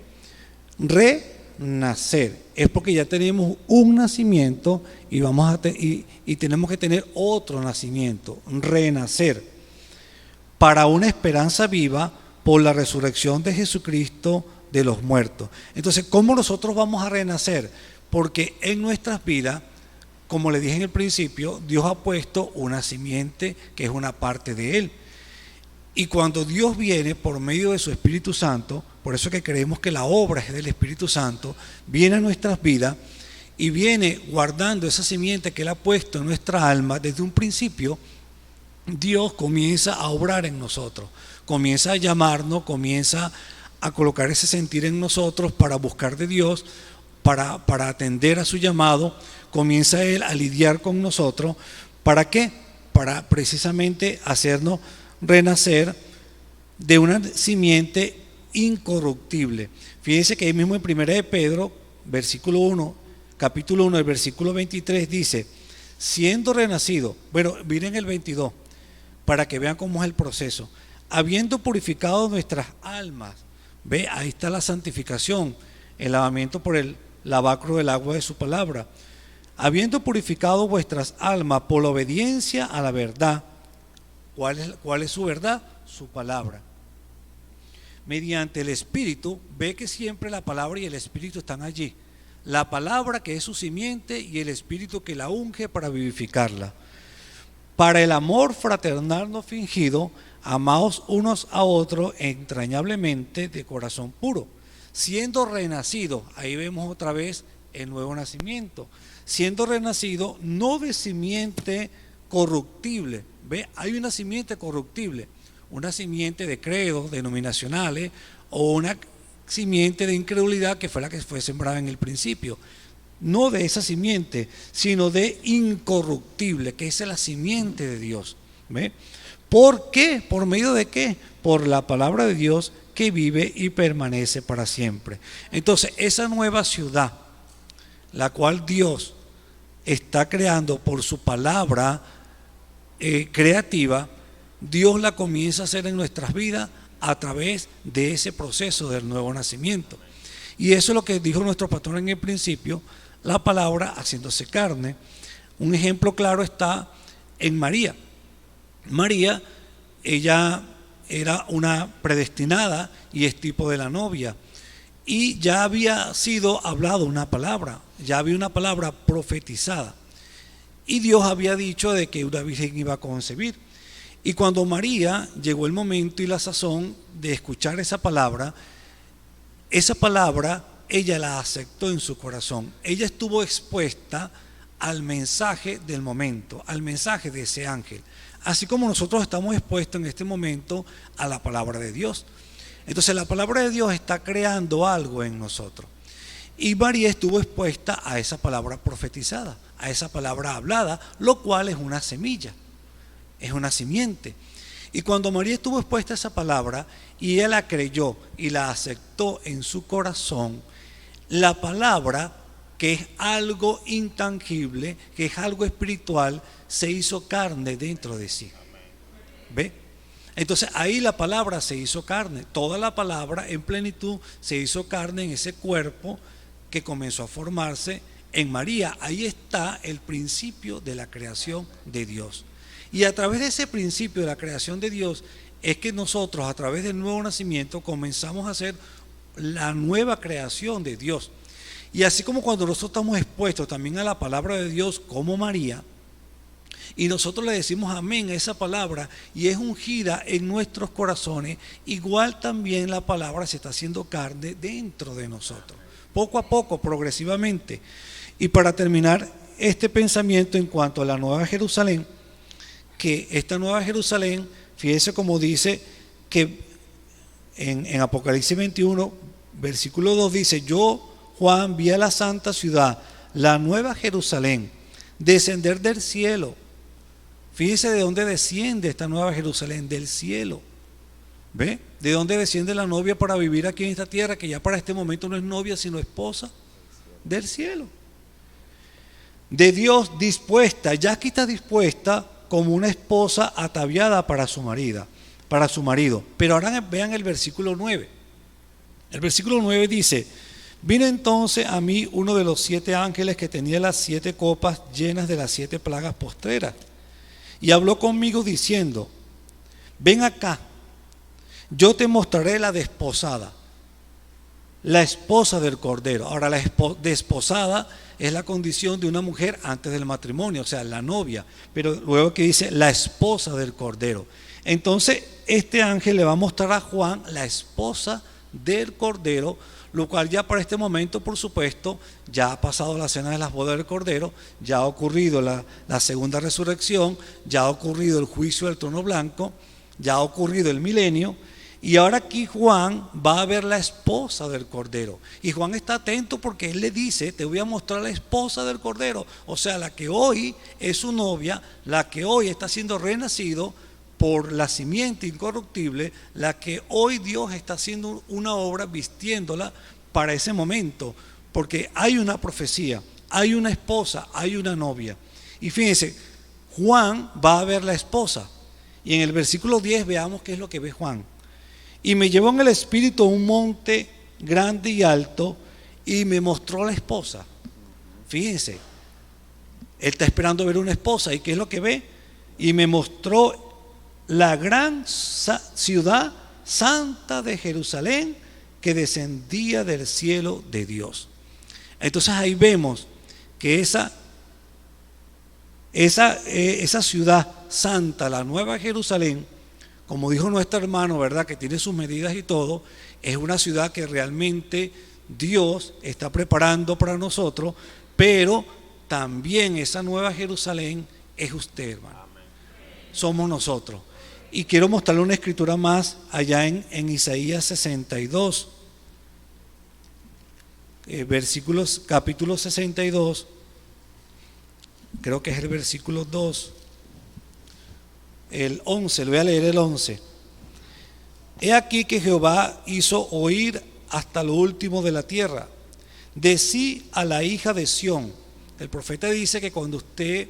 Renacer. Es porque ya tenemos un nacimiento y, y tenemos que tener otro nacimiento, renacer, para una esperanza viva por la resurrección de Jesucristo de los muertos. Entonces, ¿cómo nosotros vamos a renacer? Porque en nuestras vidas, como le dije en el principio, Dios ha puesto una simiente que es una parte de Él. Y cuando Dios viene por medio de su Espíritu Santo, por eso que creemos que la obra es del Espíritu Santo, viene a nuestras vidas y viene guardando esa simiente que Él ha puesto en nuestra alma desde un principio. Dios comienza a obrar en nosotros, comienza a llamarnos, comienza a colocar ese sentir en nosotros para buscar de Dios, para atender a su llamado. Comienza Él a lidiar con nosotros. ¿Para qué? Para precisamente hacernos renacer de una simiente incorruptible. Fíjense que ahí mismo en 1 de Pedro, versículo 1, capítulo 1, el versículo 23 dice: siendo renacido, bueno, miren el 22, para que vean cómo es el proceso, habiendo purificado nuestras almas. Ve, ahí está la santificación, el lavamiento por el lavacro del agua de su palabra. Habiendo purificado vuestras almas por la obediencia a la verdad. ¿Cuál es su verdad? Su palabra. Mediante el Espíritu, ve que siempre la palabra y el Espíritu están allí. La palabra que es su simiente y el Espíritu que la unge para vivificarla. Para el amor fraternal no fingido, amaos unos a otros entrañablemente de corazón puro, siendo renacido. Ahí vemos otra vez el nuevo nacimiento. Siendo renacido no de simiente corruptible. ¿Ve? Hay una simiente corruptible, una simiente de credos denominacionales o una simiente de incredulidad que fue la que fue sembrada en el principio. No de esa simiente, sino de incorruptible, que es la simiente de Dios. ¿Ve? ¿Por qué? ¿Por medio de qué? Por la palabra de Dios que vive y permanece para siempre. Entonces, esa nueva ciudad, la cual Dios está creando por su palabra creativa, Dios la comienza a hacer en nuestras vidas a través de ese proceso del nuevo nacimiento. Y eso es lo que dijo nuestro pastor en el principio: la palabra haciéndose carne. Un ejemplo claro está en María. María, ella era una predestinada y es tipo de la novia. Y ya había sido hablado una palabra, ya había una palabra profetizada. Y Dios había dicho de que una virgen iba a concebir. Y cuando María llegó el momento y la sazón de escuchar esa palabra ella la aceptó en su corazón. Ella estuvo expuesta al mensaje del momento, al mensaje de ese ángel. Así como nosotros estamos expuestos en este momento a la palabra de Dios. Entonces la palabra de Dios está creando algo en nosotros. Y María estuvo expuesta a esa palabra profetizada, a esa palabra hablada, lo cual es una semilla, es una simiente. Y cuando María estuvo expuesta a esa palabra y ella la creyó y la aceptó en su corazón, la palabra, que es algo intangible, que es algo espiritual, se hizo carne dentro de sí. ¿Ve? Entonces ahí la palabra se hizo carne, toda la palabra en plenitud se hizo carne en ese cuerpo que comenzó a formarse en María. Ahí está el principio de la creación de Dios. Y a través de ese principio de la creación de Dios es que nosotros, a través del nuevo nacimiento, comenzamos a hacer la nueva creación de Dios. Y así como cuando nosotros estamos expuestos también a la palabra de Dios como María, y nosotros le decimos amén a esa palabra y es ungida en nuestros corazones, igual también la palabra se está haciendo carne dentro de nosotros, poco a poco, progresivamente. Y para terminar este pensamiento en cuanto a la Nueva Jerusalén, que esta Nueva Jerusalén, fíjese como dice que en Apocalipsis 21, versículo 2 dice: yo, Juan, vi a la santa ciudad, la Nueva Jerusalén, descender del cielo. Fíjese de dónde desciende esta Nueva Jerusalén, del cielo. ¿Ve? De dónde desciende la novia para vivir aquí en esta tierra, que ya para este momento no es novia sino esposa, del cielo. De Dios dispuesta, ya aquí está dispuesta como una esposa ataviada para su marido. Pero ahora vean el versículo 9. El versículo 9 dice: vino entonces a mí uno de los 7 ángeles que tenía las 7 copas llenas de las 7 plagas postreras, y habló conmigo diciendo: ven acá, yo te mostraré la desposada, la esposa del Cordero. Ahora, la desposada es la condición de una mujer antes del matrimonio, o sea, la novia, pero luego que dice la esposa del Cordero. Entonces este ángel le va a mostrar a Juan la esposa del Cordero, lo cual ya para este momento, por supuesto, ya ha pasado la cena de las bodas del Cordero, ya ha ocurrido la segunda resurrección, ya ha ocurrido el juicio del trono blanco, ya ha ocurrido el milenio. Y ahora aquí Juan va a ver la esposa del Cordero. Y Juan está atento porque él le dice: te voy a mostrar la esposa del Cordero. O sea, la que hoy es su novia, la que hoy está siendo renacido por la simiente incorruptible, la que hoy Dios está haciendo una obra vistiéndola para ese momento. Porque hay una profecía, hay una esposa, hay una novia. Y fíjense, Juan va a ver la esposa. Y en el versículo 10 veamos qué es lo que ve Juan. Y me llevó en el espíritu a un monte grande y alto y me mostró la esposa. Fíjense, él está esperando ver una esposa. ¿Y qué es lo que ve? Y me mostró la gran ciudad santa de Jerusalén, que descendía del cielo de Dios. Entonces ahí vemos que esa ciudad santa, la Nueva Jerusalén, como dijo nuestro hermano, ¿verdad?, que tiene sus medidas y todo, es una ciudad que realmente Dios está preparando para nosotros, pero también esa Nueva Jerusalén es usted, hermano. Somos nosotros. Y quiero mostrarle una escritura más allá en Isaías 62, capítulo 62, creo que es el versículo 2. El 11, le voy a leer el 11. He aquí que Jehová hizo oír hasta lo último de la tierra, decí a la hija de Sión. El profeta dice que cuando usted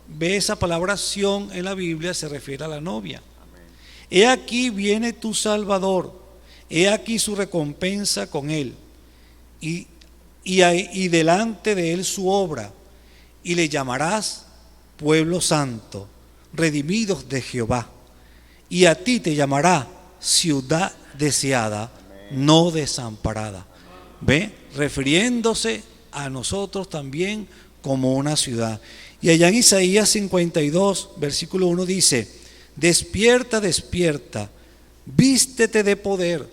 ve esa palabra Sión en la Biblia se refiere a la novia. He aquí viene tu Salvador, he aquí su recompensa con él, y y delante de él su obra, y le llamarás pueblo santo, redimidos de Jehová. Y a ti te llamará ciudad deseada, no desamparada. ¿Ve? Refiriéndose a nosotros también como una ciudad. Y allá en Isaías 52, versículo 1 dice: despierta, despierta, vístete de poder.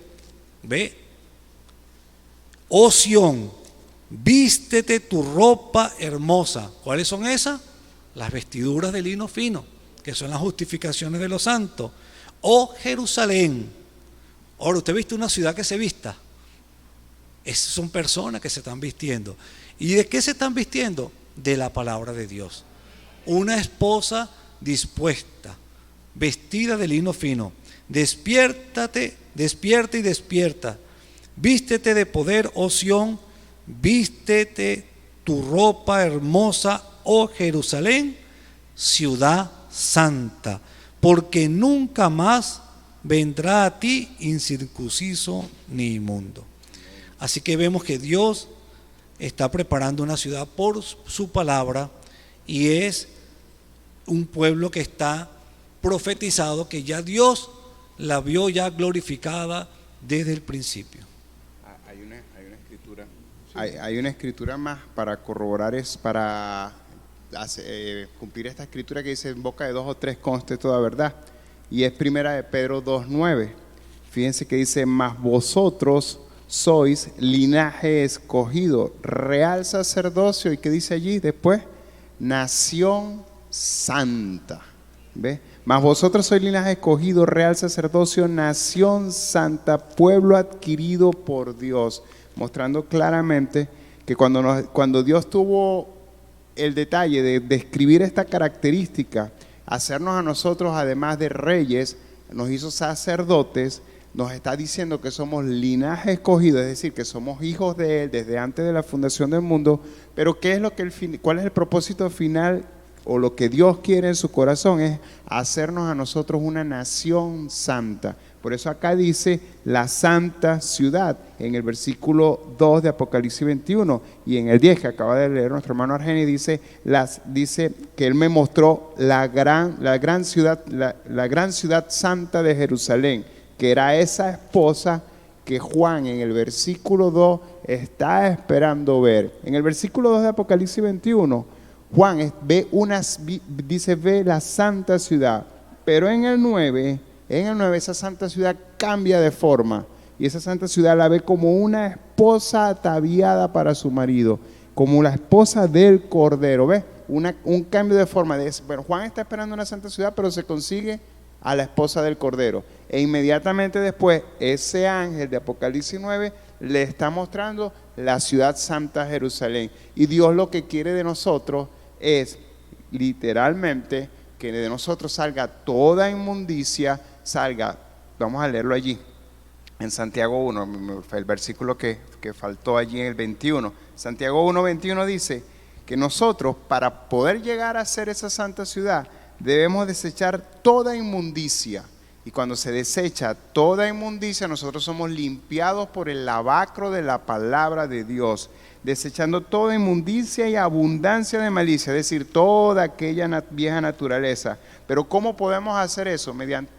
¿Ve? Oh Sión, vístete tu ropa hermosa. ¿Cuáles son esas? Las vestiduras de lino fino, que son las justificaciones de los santos. Oh Jerusalén. Ahora, ¿usted viste una ciudad que se vista? Esas son personas que se están vistiendo. ¿Y de qué se están vistiendo? De la palabra de Dios. Una esposa dispuesta, vestida de lino fino. Despiértate, despierta y despierta. Vístete de poder, oh Sión, vístete tu ropa hermosa, oh Jerusalén, ciudad santa, porque nunca más vendrá a ti incircunciso ni inmundo. Así que vemos que Dios está preparando una ciudad por su palabra, y es un pueblo que está profetizado, que ya Dios la vio ya glorificada desde el principio. Hay una escritura más para corroborar, para cumplir esta escritura que dice: en boca de dos o tres conste toda verdad. Y es primera de Pedro 2:9. Fíjense que dice: mas vosotros sois linaje escogido, real sacerdocio. ¿Y qué dice allí después? Nación santa. ¿Ve? Mas vosotros sois linaje escogido, real sacerdocio, nación santa, pueblo adquirido por Dios. Mostrando claramente que cuando Dios tuvo el detalle de describir esta característica, hacernos a nosotros, además de reyes, nos hizo sacerdotes, nos está diciendo que somos linaje escogido, es decir, que somos hijos de Él desde antes de la fundación del mundo. Pero ¿qué es cuál es el propósito final, o lo que Dios quiere en su corazón? Es hacernos a nosotros una nación santa. Por eso acá dice la santa ciudad, en el versículo 2 de Apocalipsis 21, y en el 10 que acaba de leer nuestro hermano Argeni, dice que él me mostró la gran ciudad santa de Jerusalén, que era esa esposa que Juan en el versículo 2 está esperando ver. En el versículo 2 de Apocalipsis 21, Juan ve la santa ciudad, pero en el 9 esa santa ciudad cambia de forma, y esa santa ciudad la ve como una esposa ataviada para su marido, como la esposa del Cordero. ¿Ves? Un cambio de forma. Bueno, Juan está esperando una santa ciudad, pero se consigue a la esposa del Cordero, e inmediatamente después ese ángel de Apocalipsis 9 le está mostrando la ciudad santa Jerusalén. Y Dios lo que quiere de nosotros es literalmente que de nosotros salga toda inmundicia, vamos a leerlo allí, en Santiago 1, el versículo que faltó allí en el 21. Santiago 1:21 dice que nosotros, para poder llegar a ser esa santa ciudad, debemos desechar toda inmundicia. Y cuando se desecha toda inmundicia, nosotros somos limpiados por el lavacro de la palabra de Dios, desechando toda inmundicia y abundancia de malicia, es decir, toda aquella vieja naturaleza. Pero ¿cómo podemos hacer eso?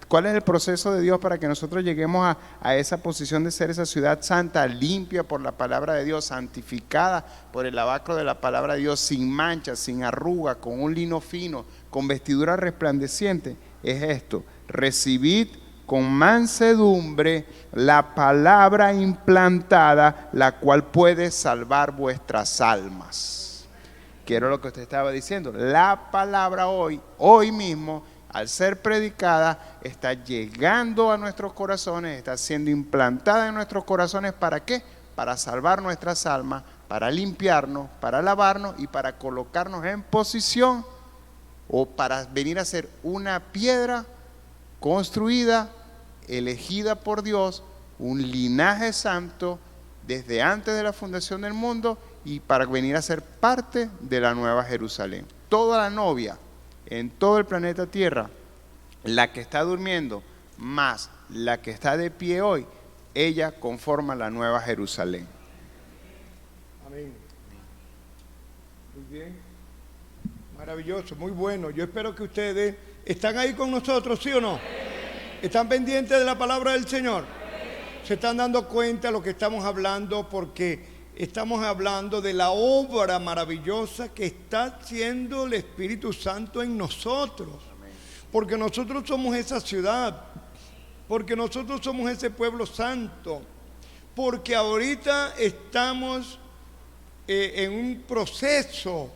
¿Cuál es el proceso de Dios para que nosotros lleguemos a esa posición de ser esa ciudad santa, limpia por la palabra de Dios, santificada por el lavacro de la palabra de Dios, sin mancha, sin arruga, con un lino fino, con vestidura resplandeciente? Es esto: recibid con mansedumbre la palabra implantada, la cual puede salvar vuestras almas. Quiero lo que usted estaba diciendo. La palabra hoy mismo, al ser predicada, está llegando a nuestros corazones, está siendo implantada en nuestros corazones. ¿Para qué? Para salvar nuestras almas, para limpiarnos, para lavarnos y para colocarnos en posición, o para venir a ser una piedra construida, elegida por Dios, un linaje santo desde antes de la fundación del mundo, y para venir a ser parte de la nueva Jerusalén. Toda la novia en todo el planeta Tierra, la que está durmiendo más la que está de pie hoy, ella conforma la nueva Jerusalén. Amén. Muy bien. Maravilloso, muy bueno. Yo espero que ustedes están ahí con nosotros, ¿sí o no? ¿Están pendientes de la palabra del Señor? ¿Se están dando cuenta de lo que estamos hablando? Porque estamos hablando de la obra maravillosa que está haciendo el Espíritu Santo en nosotros. Porque nosotros somos esa ciudad. Porque nosotros somos ese pueblo santo. Porque ahorita estamos en un proceso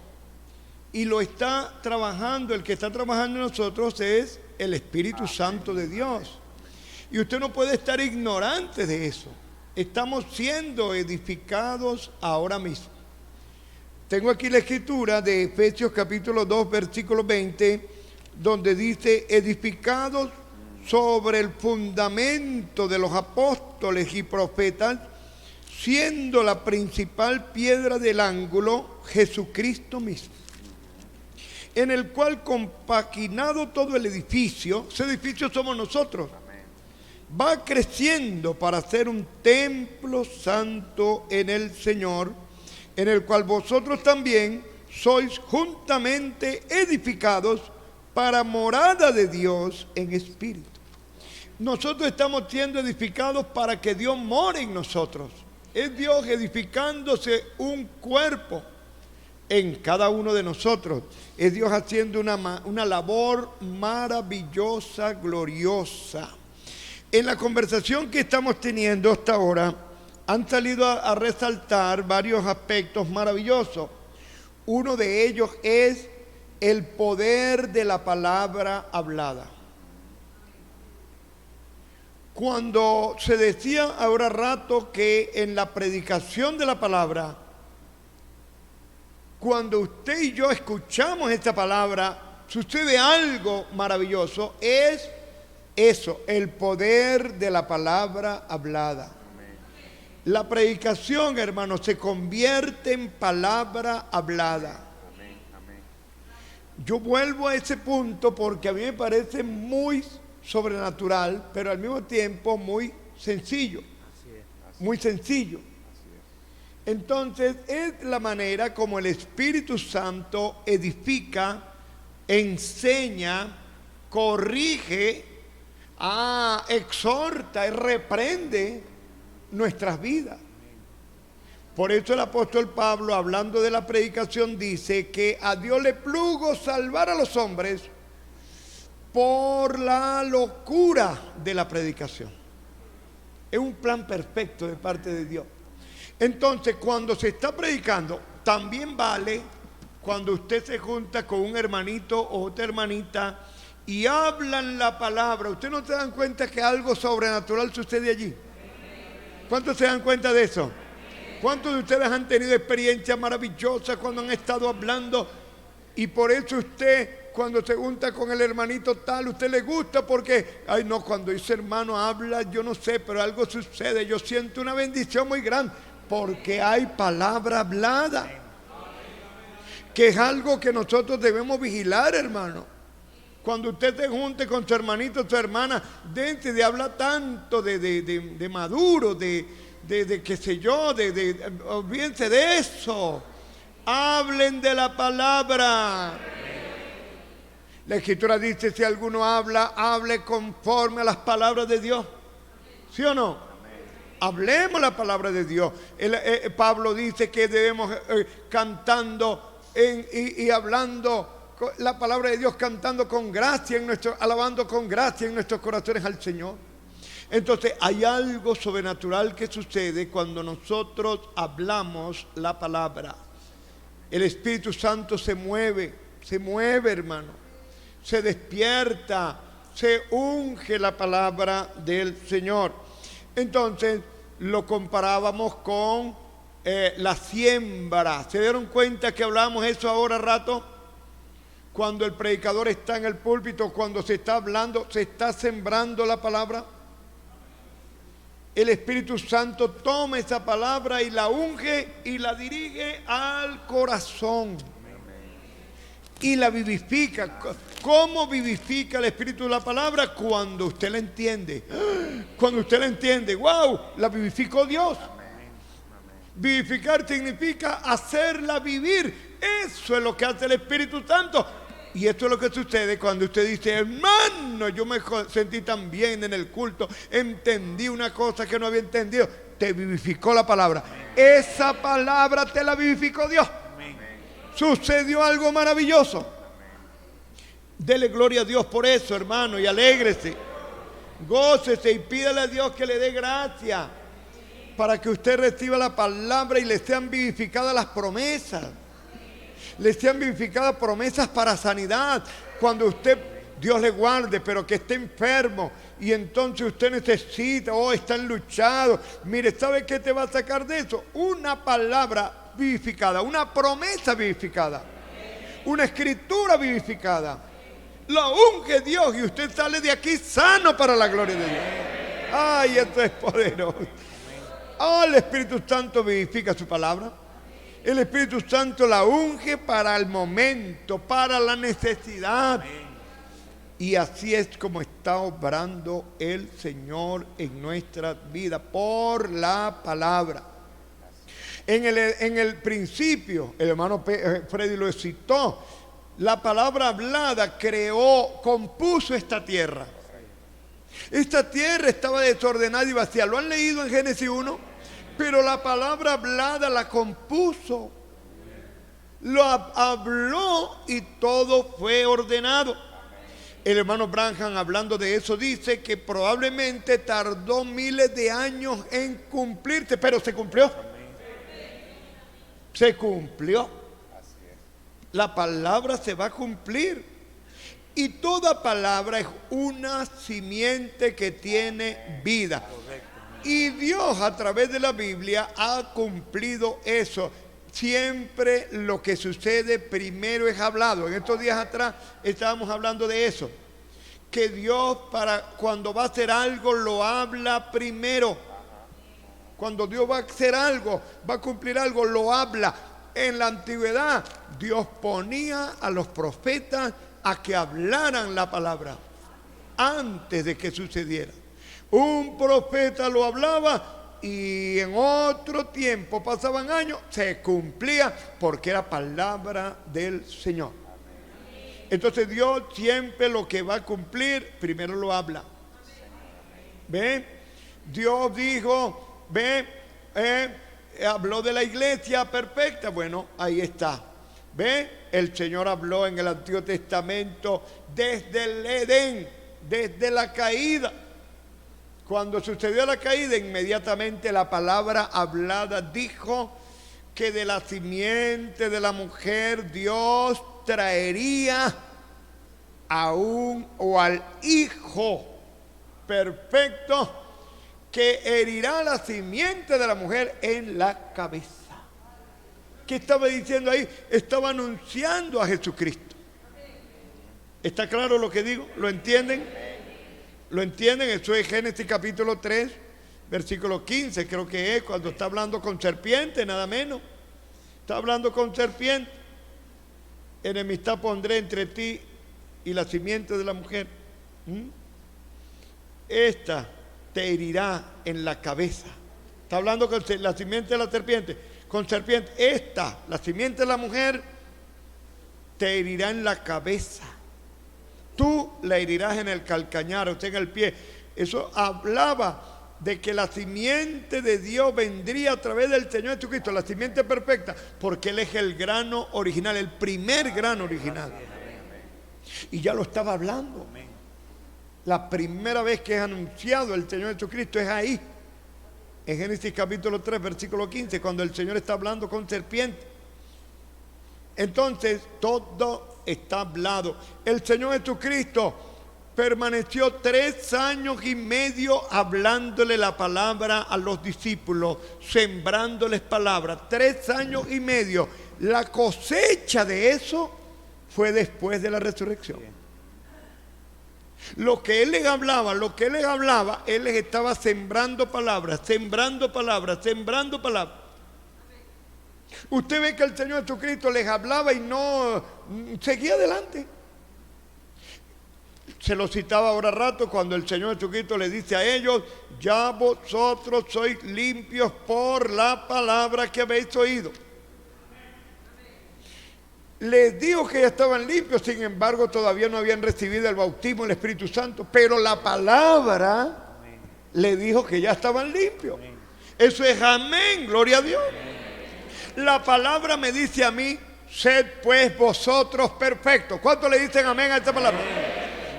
y lo está trabajando, el que está trabajando en nosotros es el Espíritu Santo de Dios. Y usted no puede estar ignorante de eso. Estamos siendo edificados ahora mismo. Tengo aquí la escritura de Efesios capítulo 2, versículo 20, donde dice: edificados sobre el fundamento de los apóstoles y profetas, siendo la principal piedra del ángulo Jesucristo mismo, en el cual compaginado todo el edificio, ese edificio somos nosotros, va creciendo para ser un templo santo en el Señor, en el cual vosotros también sois juntamente edificados para morada de Dios en espíritu. Nosotros estamos siendo edificados para que Dios more en nosotros. Es Dios edificándose un cuerpo en cada uno de nosotros. Es Dios haciendo una labor maravillosa, gloriosa. En la conversación que estamos teniendo hasta ahora, han salido a resaltar varios aspectos maravillosos. Uno de ellos es el poder de la palabra hablada. Cuando se decía ahora rato que en la predicación de la palabra, cuando usted y yo escuchamos esta palabra, sucede algo maravilloso. Es eso, el poder de la palabra hablada. La predicación, hermanos, se convierte en palabra hablada. Yo vuelvo a ese punto porque a mí me parece muy sobrenatural, pero al mismo tiempo muy sencillo. Muy sencillo. Entonces, es la manera como el Espíritu Santo edifica, enseña, corrige, exhorta y reprende nuestras vidas. Por eso el apóstol Pablo, hablando de la predicación, dice que a Dios le plugo salvar a los hombres por la locura de la predicación. Es un plan perfecto de parte de Dios. Entonces, cuando se está predicando, también vale cuando usted se junta con un hermanito o otra hermanita y hablan la palabra. ¿Usted no se dan cuenta que algo sobrenatural sucede allí? ¿Cuántos se dan cuenta de eso? ¿Cuántos de ustedes han tenido experiencias maravillosas cuando han estado hablando? Y por eso usted, cuando se junta con el hermanito tal, usted le gusta porque, ay no, cuando ese hermano habla, yo no sé, pero algo sucede. Yo siento una bendición muy grande porque hay palabra hablada, que es algo que nosotros debemos vigilar, hermano. Cuando usted se junte con su hermanito, su hermana, dense de hablar tanto de maduro, de qué sé yo, olvídense de eso. Hablen de la palabra. La Escritura dice: si alguno habla, hable conforme a las palabras de Dios. ¿Sí o no? Hablemos la palabra de Dios. Pablo dice que debemos cantando y hablando la palabra de Dios, cantando con gracia alabando con gracia en nuestros corazones al Señor. Entonces hay algo sobrenatural que sucede cuando nosotros hablamos la palabra. El Espíritu Santo se mueve, hermano. Se despierta, se unge la palabra del Señor. Entonces lo comparábamos con la siembra. ¿Se dieron cuenta que hablábamos eso ahora rato? Cuando el predicador está en el púlpito, cuando se está hablando, se está sembrando la palabra. El Espíritu Santo toma esa palabra y la unge y la dirige al corazón. Y la vivifica. ¿Cómo vivifica el Espíritu la palabra? Cuando usted la entiende. Cuando usted la entiende, ¡wow! La vivificó Dios. Vivificar significa hacerla vivir. Eso es lo que hace el Espíritu Santo. Y esto es lo que sucede cuando usted dice, hermano, yo me sentí tan bien en el culto, entendí una cosa que no había entendido. Te vivificó la palabra. Esa palabra te la vivificó Dios. Sucedió algo maravilloso. Dele gloria a Dios por eso, hermano, y alégrese. Gócese y pídale a Dios que le dé gracia para que usted reciba la palabra y le sean vivificadas las promesas. Le sean vivificadas promesas para sanidad. Cuando usted, Dios le guarde, pero que esté enfermo y entonces usted necesita, está enluchado. Mire, ¿sabe qué te va a sacar de eso? Una palabra vivificada, una promesa vivificada, una escritura vivificada. Lo unge Dios y usted sale de aquí sano para la gloria de Dios. Ay, esto es poderoso. El Espíritu Santo vivifica su palabra. El Espíritu Santo la unge para el momento, para la necesidad. Y así es como está obrando el Señor en nuestra vida, por la palabra. En el principio, el hermano Freddy lo citó, la palabra hablada compuso esta tierra. Esta tierra estaba desordenada y vacía. ¿Lo han leído en Génesis 1? Pero la palabra hablada la compuso, lo habló y todo fue ordenado. El hermano Branham, hablando de eso, dice que probablemente tardó miles de años en cumplirse, pero se cumplió. Se cumplió. La palabra se va a cumplir. Y toda palabra es una simiente que tiene vida. Y Dios a través de la Biblia ha cumplido eso. Siempre lo que sucede primero es hablado. En estos días atrás estábamos hablando de eso. Que Dios cuando va a hacer algo lo habla primero. Cuando Dios va a hacer algo, va a cumplir algo, lo habla. En la antigüedad Dios ponía a los profetas a que hablaran la palabra antes de que sucediera. Un profeta lo hablaba y en otro tiempo, pasaban años, se cumplía porque era palabra del Señor. Entonces Dios siempre lo que va a cumplir, primero lo habla. ¿Ve? Dios dijo, habló de la iglesia perfecta. Bueno, ahí está. ¿Ve? El Señor habló en el Antiguo Testamento desde el Edén, desde la caída. Cuando sucedió la caída, inmediatamente la palabra hablada dijo que de la simiente de la mujer Dios traería al hijo perfecto que herirá la simiente de la mujer en la cabeza. ¿Qué estaba diciendo ahí? Estaba anunciando a Jesucristo. ¿Está claro lo que digo? ¿Lo entienden? ¿Lo entienden? Eso es Génesis capítulo 3, versículo 15, creo que es, cuando está hablando con serpiente, nada menos. Está hablando con serpiente. Enemistad pondré entre ti y la simiente de la mujer. Esta te herirá en la cabeza. Está hablando con la simiente de la serpiente. Con serpiente. La simiente de la mujer, te herirá en la cabeza. Tú la herirás en el calcañar, o sea, en el pie. Eso hablaba de que la simiente de Dios vendría a través del Señor Jesucristo, la simiente perfecta, porque Él es el grano original, el primer grano original. Y ya lo estaba hablando. La primera vez que es anunciado el Señor Jesucristo es ahí, en Génesis capítulo 3, versículo 15, cuando el Señor está hablando con serpiente. Entonces, todo está hablado. El Señor Jesucristo permaneció 3 años y medio hablándole la palabra a los discípulos, sembrándoles palabras. 3 años y medio. La cosecha de eso fue después de la resurrección. Lo que Él les hablaba, Él les estaba sembrando palabras, sembrando palabras, sembrando palabras. Usted ve que el Señor Jesucristo les hablaba y no seguía adelante. Se lo citaba ahora rato cuando el Señor Jesucristo le dice a ellos, ya vosotros sois limpios por la palabra que habéis oído. Les dijo que ya estaban limpios, sin embargo todavía no habían recibido el bautismo del Espíritu Santo, pero la palabra le dijo que ya estaban limpios. Eso es amén, gloria a Dios. La palabra me dice a mí, sed pues vosotros perfectos. ¿Cuántos le dicen amén a esta palabra?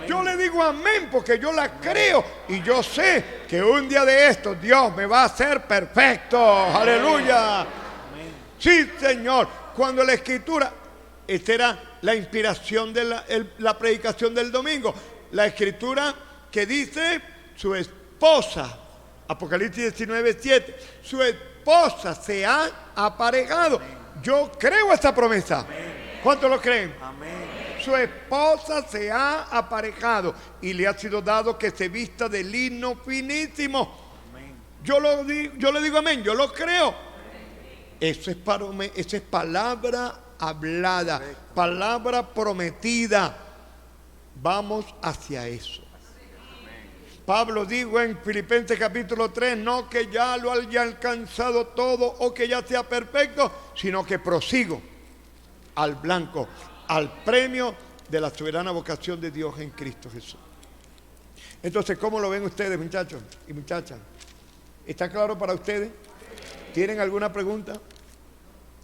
Yo le digo amén porque yo la creo y yo sé que un día de estos Dios me va a hacer perfecto. Aleluya. Sí, Señor. Cuando la Escritura, esta era la inspiración de la predicación del domingo. La Escritura que dice su esposa, Apocalipsis 19:7, su esposa se ha aparejado. Yo creo esta promesa. ¿Cuántos lo creen? Su esposa se ha aparejado y le ha sido dado que se vista de lino finísimo. Yo le digo amén, yo lo creo. Eso es palabra hablada, palabra prometida. Vamos hacia eso. Pablo dijo en Filipenses capítulo 3, no que ya lo haya alcanzado todo o que ya sea perfecto, sino que prosigo al blanco, al premio de la soberana vocación de Dios en Cristo Jesús. Entonces, ¿cómo lo ven ustedes, muchachos y muchachas? ¿Está claro para ustedes? ¿Tienen alguna pregunta?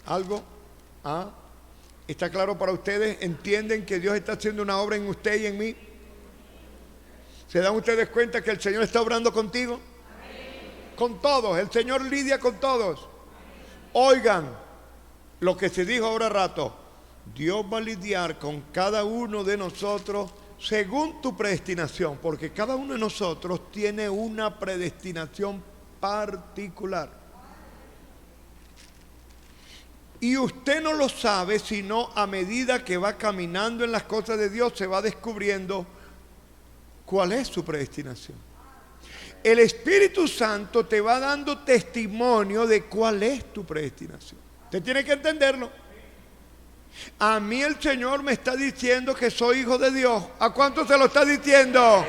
¿Algo? ¿Ah? ¿Está claro para ustedes? ¿Entienden que Dios está haciendo una obra en usted y en mí? ¿Se dan ustedes cuenta que el Señor está obrando contigo? Con todos, el Señor lidia con todos. Oigan lo que se dijo ahora rato. Dios va a lidiar con cada uno de nosotros según tu predestinación, porque cada uno de nosotros tiene una predestinación particular. Y usted no lo sabe, sino a medida que va caminando en las cosas de Dios se va descubriendo cuál es su predestinación. El Espíritu Santo te va dando testimonio de cuál es tu predestinación. Usted tiene que entenderlo. A mí el Señor me está diciendo que soy hijo de Dios. ¿A cuánto se lo está diciendo?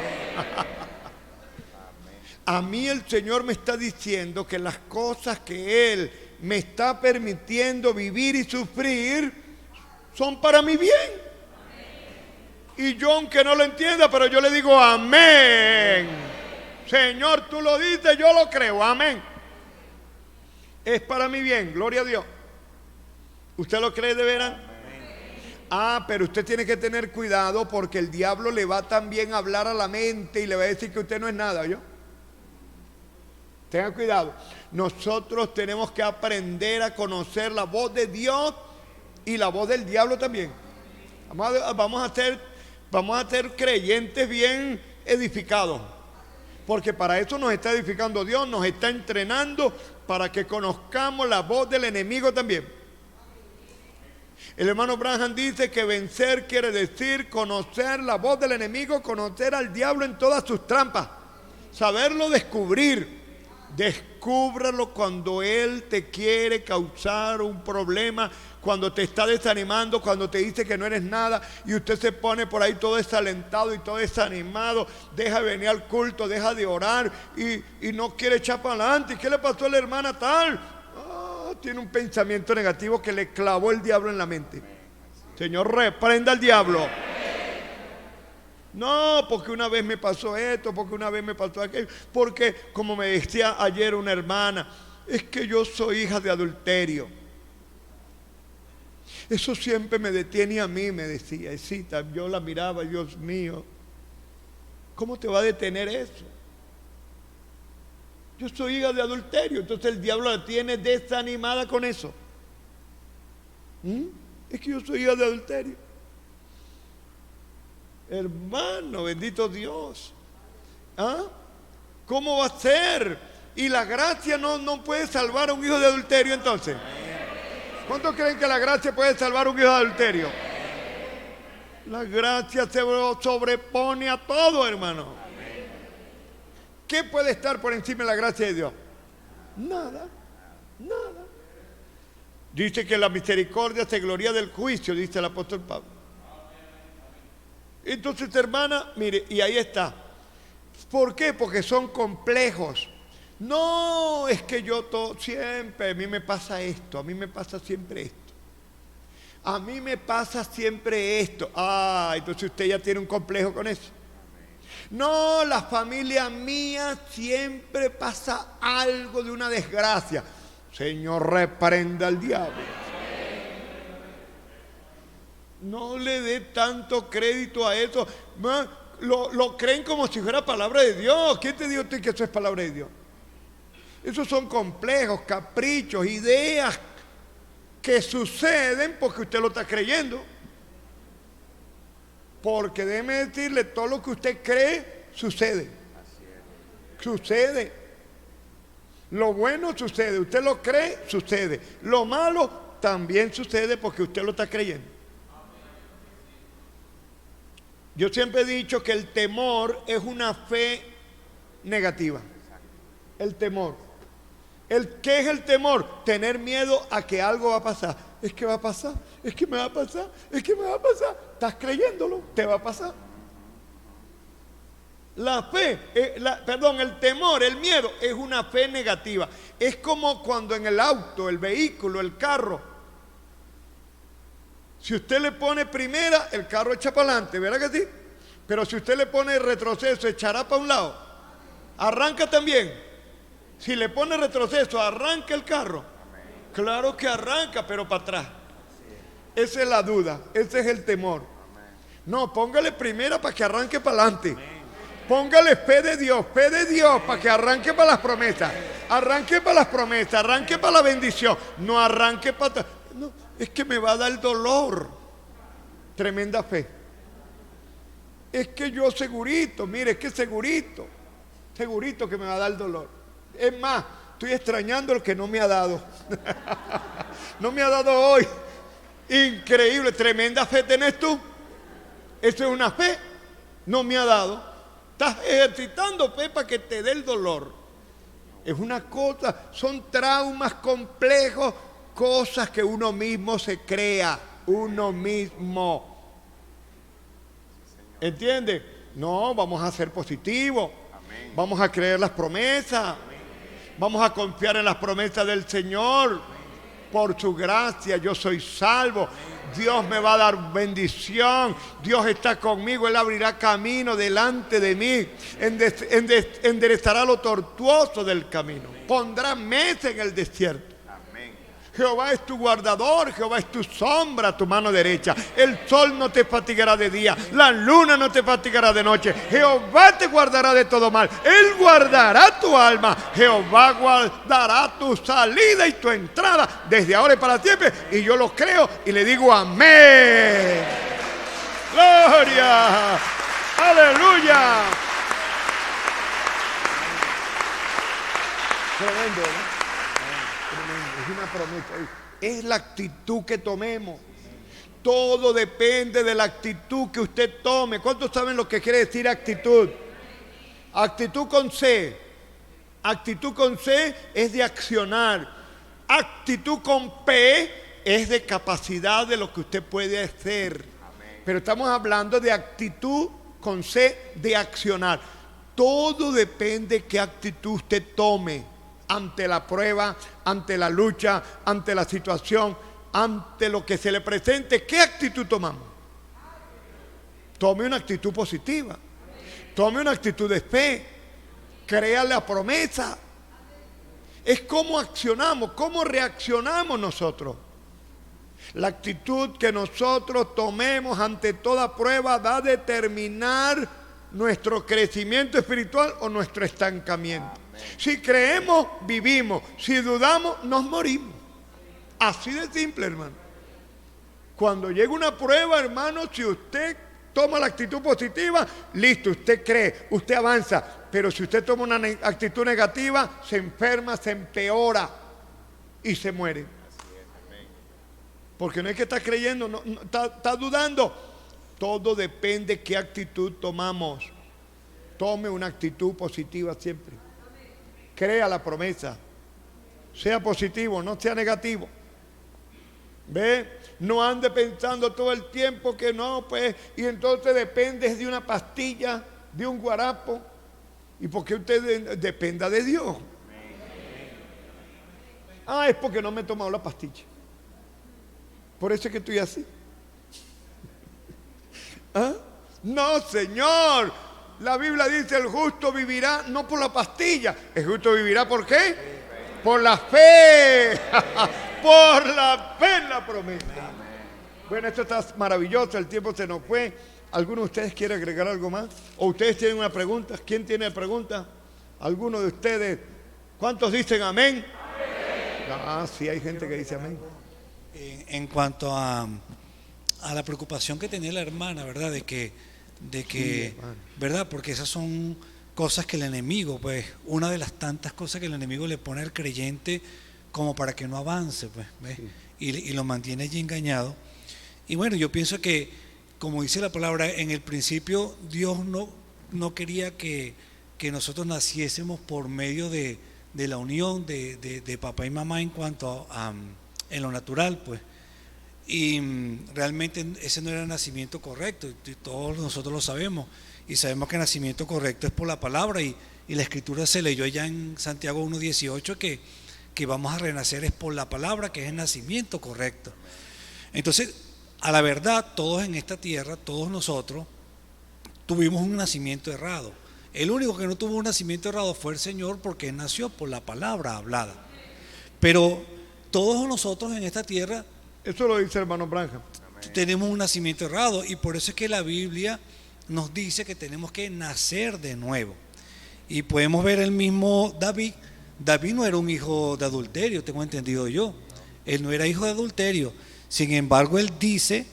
A mí el Señor me está diciendo que las cosas que Él me está permitiendo vivir y sufrir son para mi bien. Y yo, aunque no lo entienda, pero yo le digo amén. Señor, tú lo dices, yo lo creo, amén. Es para mi bien, gloria a Dios. ¿Usted lo cree de veras? Ah, pero usted tiene que tener cuidado porque el diablo le va también a hablar a la mente y le va a decir que usted no es nada, ¿yo? Tenga cuidado. Nosotros tenemos que aprender a conocer la voz de Dios y la voz del diablo también. Vamos a ser creyentes bien edificados. Porque para eso nos está edificando Dios, nos está entrenando para que conozcamos la voz del enemigo también. El hermano Branham dice que vencer quiere decir conocer la voz del enemigo, conocer al diablo en todas sus trampas, saberlo descubrir. Descúbralo cuando él te quiere causar un problema, cuando te está desanimando, cuando te dice que no eres nada y usted se pone por ahí todo desalentado y todo desanimado, deja de venir al culto, deja de orar y no quiere echar para adelante. ¿Y qué le pasó a la hermana tal? Tiene un pensamiento negativo que le clavó el diablo en la mente. Señor, reprenda al diablo. No, porque una vez me pasó esto, porque una vez me pasó aquello, porque como me decía ayer una hermana, es que yo soy hija de adulterio. Eso siempre me detiene a mí, me decía. Y sí, yo la miraba, Dios mío, ¿cómo te va a detener eso? Yo soy hija de adulterio. Entonces el diablo la tiene desanimada con eso. Es que yo soy hija de adulterio. Hermano, bendito Dios. ¿Ah? ¿Cómo va a ser? Y la gracia no puede salvar a un hijo de adulterio entonces. ¿Cuántos creen que la gracia puede salvar a un hijo de adulterio? La gracia se sobrepone a todo, hermano. ¿Qué puede estar por encima de la gracia de Dios? Nada, nada. Dice que la misericordia se gloria del juicio, dice el apóstol Pablo. Entonces, hermana, mire, y ahí está. ¿Por qué? Porque son complejos. No, es que yo siempre, a mí me pasa esto, a mí me pasa siempre esto. A mí me pasa siempre esto. Ah, entonces usted ya tiene un complejo con eso. No, la familia mía siempre pasa algo de una desgracia. Señor, reprenda al diablo. No le dé tanto crédito a eso. Lo creen como si fuera palabra de Dios. ¿Quién te dijo a ti que eso es palabra de Dios? Esos son complejos, caprichos, ideas que suceden porque usted lo está creyendo. Porque déjeme decirle, todo lo que usted cree, sucede. Sucede. Lo bueno sucede. Usted lo cree, sucede. Lo malo también sucede porque usted lo está creyendo. Yo siempre he dicho que el temor es una fe negativa. El temor. ¿Qué es el temor? Tener miedo a que algo va a pasar. Es que va a pasar, es que me va a pasar, es que me va a pasar. Estás creyéndolo, te va a pasar. La fe, el temor, el miedo es una fe negativa. Es como cuando en el auto, el vehículo, el carro, si usted le pone primera, el carro echa para adelante, ¿verdad que sí? Pero si usted le pone retroceso, echará para un lado. Arranca también. Si le pone retroceso, arranca el carro. Claro que arranca, pero para atrás. Esa es la duda, ese es el temor. No, póngale primera para que arranque para adelante. Póngale fe de Dios para que arranque para las promesas. Arranque para las promesas, arranque para la bendición. No arranque para atrás. No, es que me va a dar dolor. Tremenda fe. Es que yo segurito, mire, es que segurito que me va a dar dolor. Es más, estoy extrañando el que no me ha dado. No me ha dado hoy. Increíble, tremenda fe tenés tú. Eso es una fe. No me ha dado. Estás ejercitando fe para que te dé el dolor. Es una cosa, son traumas complejos, cosas que uno mismo se crea, uno mismo. ¿Entiende? No, vamos a ser positivos. Vamos a creer las promesas. Vamos a confiar en las promesas del Señor. Por su gracia yo soy salvo. Dios me va a dar bendición. Dios está conmigo. Él abrirá camino delante de mí. Enderezará lo tortuoso del camino. Pondrá mesa en el desierto. Jehová es tu guardador, Jehová es tu sombra, tu mano derecha. El sol no te fatigará de día, la luna no te fatigará de noche. Jehová te guardará de todo mal. Él guardará tu alma. Jehová guardará tu salida y tu entrada desde ahora y para siempre. Y yo lo creo y le digo amén. Gloria. Aleluya. Tremendo, ¿no? Es una promesa, es la actitud que tomemos. Todo depende de la actitud que usted tome. ¿Cuántos saben lo que quiere decir actitud? Actitud con C. Actitud con C es de accionar. Actitud con P es de capacidad de lo que usted puede hacer. Pero estamos hablando de actitud con C de accionar. Todo depende de qué actitud usted tome. Ante la prueba, ante la lucha, ante la situación, ante lo que se le presente, ¿qué actitud tomamos? Tome una actitud positiva, tome una actitud de fe, crea la promesa. Es cómo accionamos, cómo reaccionamos nosotros. La actitud que nosotros tomemos ante toda prueba va a determinar nuestro crecimiento espiritual o nuestro estancamiento. Si creemos, vivimos. Si dudamos, nos morimos. Así de simple, hermano. Cuando llega una prueba, hermano, si usted toma la actitud positiva, listo, usted cree, usted avanza. Pero si usted toma una actitud negativa, se enferma, se empeora y se muere. Porque no es que está creyendo, no, está dudando. Todo depende de qué actitud tomamos. Tome una actitud positiva siempre. Crea la promesa. Sea positivo, no sea negativo. ¿Ve? No ande pensando todo el tiempo que no, pues, y entonces dependes de una pastilla, de un guarapo. ¿Y por qué usted dependa de Dios? Ah, es porque no me he tomado la pastilla. Por eso es que estoy así. ¿Ah? No, Señor. La Biblia dice: el justo vivirá no por la pastilla. El justo vivirá ¿por qué? Por la fe. Por la fe en la promesa. Bueno, esto está maravilloso. El tiempo se nos fue. ¿Alguno de ustedes quiere agregar algo más? ¿O ustedes tienen una pregunta? ¿Quién tiene pregunta? ¿Alguno de ustedes? ¿Cuántos dicen amén? Ah, sí, hay gente que dice amén. En cuanto a la preocupación que tenía la hermana, ¿verdad? De que Sí, ¿verdad? Porque esas son cosas que el enemigo, pues, una de las tantas cosas que el enemigo le pone al creyente como para que no avance, pues, ¿ves? Sí. Y lo mantiene allí engañado. Y bueno, yo pienso que, como dice la palabra, en el principio Dios no quería que nosotros naciésemos por medio de la unión de papá y mamá en cuanto a en lo natural, pues. Y realmente ese no era el nacimiento correcto, y todos nosotros lo sabemos, y sabemos que el nacimiento correcto es por la palabra, y la escritura se leyó allá en Santiago 1:18 que vamos a renacer es por la palabra, que es el nacimiento correcto. Entonces, a la verdad, todos en esta tierra, todos nosotros, tuvimos un nacimiento errado. El único que no tuvo un nacimiento errado fue el Señor, porque Él nació por la palabra hablada. Pero todos nosotros en esta tierra Eso lo dice el hermano Branham. tenemos un nacimiento errado, y por eso es que la Biblia nos dice que tenemos que nacer de nuevo. Y podemos ver el mismo David. David no era un hijo de adulterio, tengo entendido yo. Él no era hijo de adulterio. Sin embargo, él dice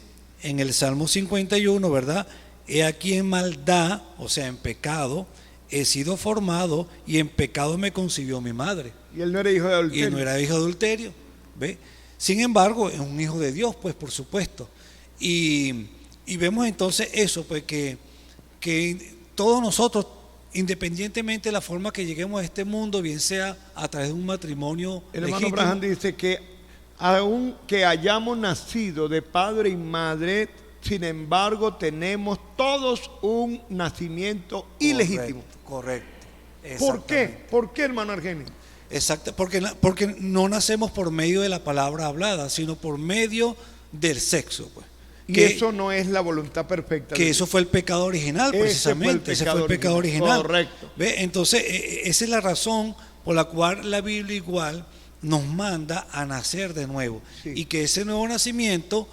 en el Salmo 51, ¿verdad? He aquí en maldad, o sea, en pecado, he sido formado, y en pecado me concibió mi madre. Y él no era hijo de adulterio. Y no era hijo de adulterio, ¿ve? Sin embargo, es un hijo de Dios, pues, por supuesto. Y vemos entonces eso, pues, que todos nosotros, independientemente de la forma que lleguemos a este mundo, bien sea a través de un matrimonio El hermano legítimo, Branham dice que aunque hayamos nacido de padre y madre, sin embargo tenemos todos un nacimiento ilegítimo. Correcto. ¿Por qué? Exactamente. ¿Por qué, hermano Argenio? Exacto, porque no nacemos por medio de la palabra hablada, sino por medio del sexo, pues. Y eso no es la voluntad perfecta. Que eso fue el pecado original, precisamente. Ese fue el pecado original. Correcto. ¿Ve? Entonces, esa es la razón por la cual la Biblia igual nos manda a nacer de nuevo. Sí. Y que ese nuevo nacimiento,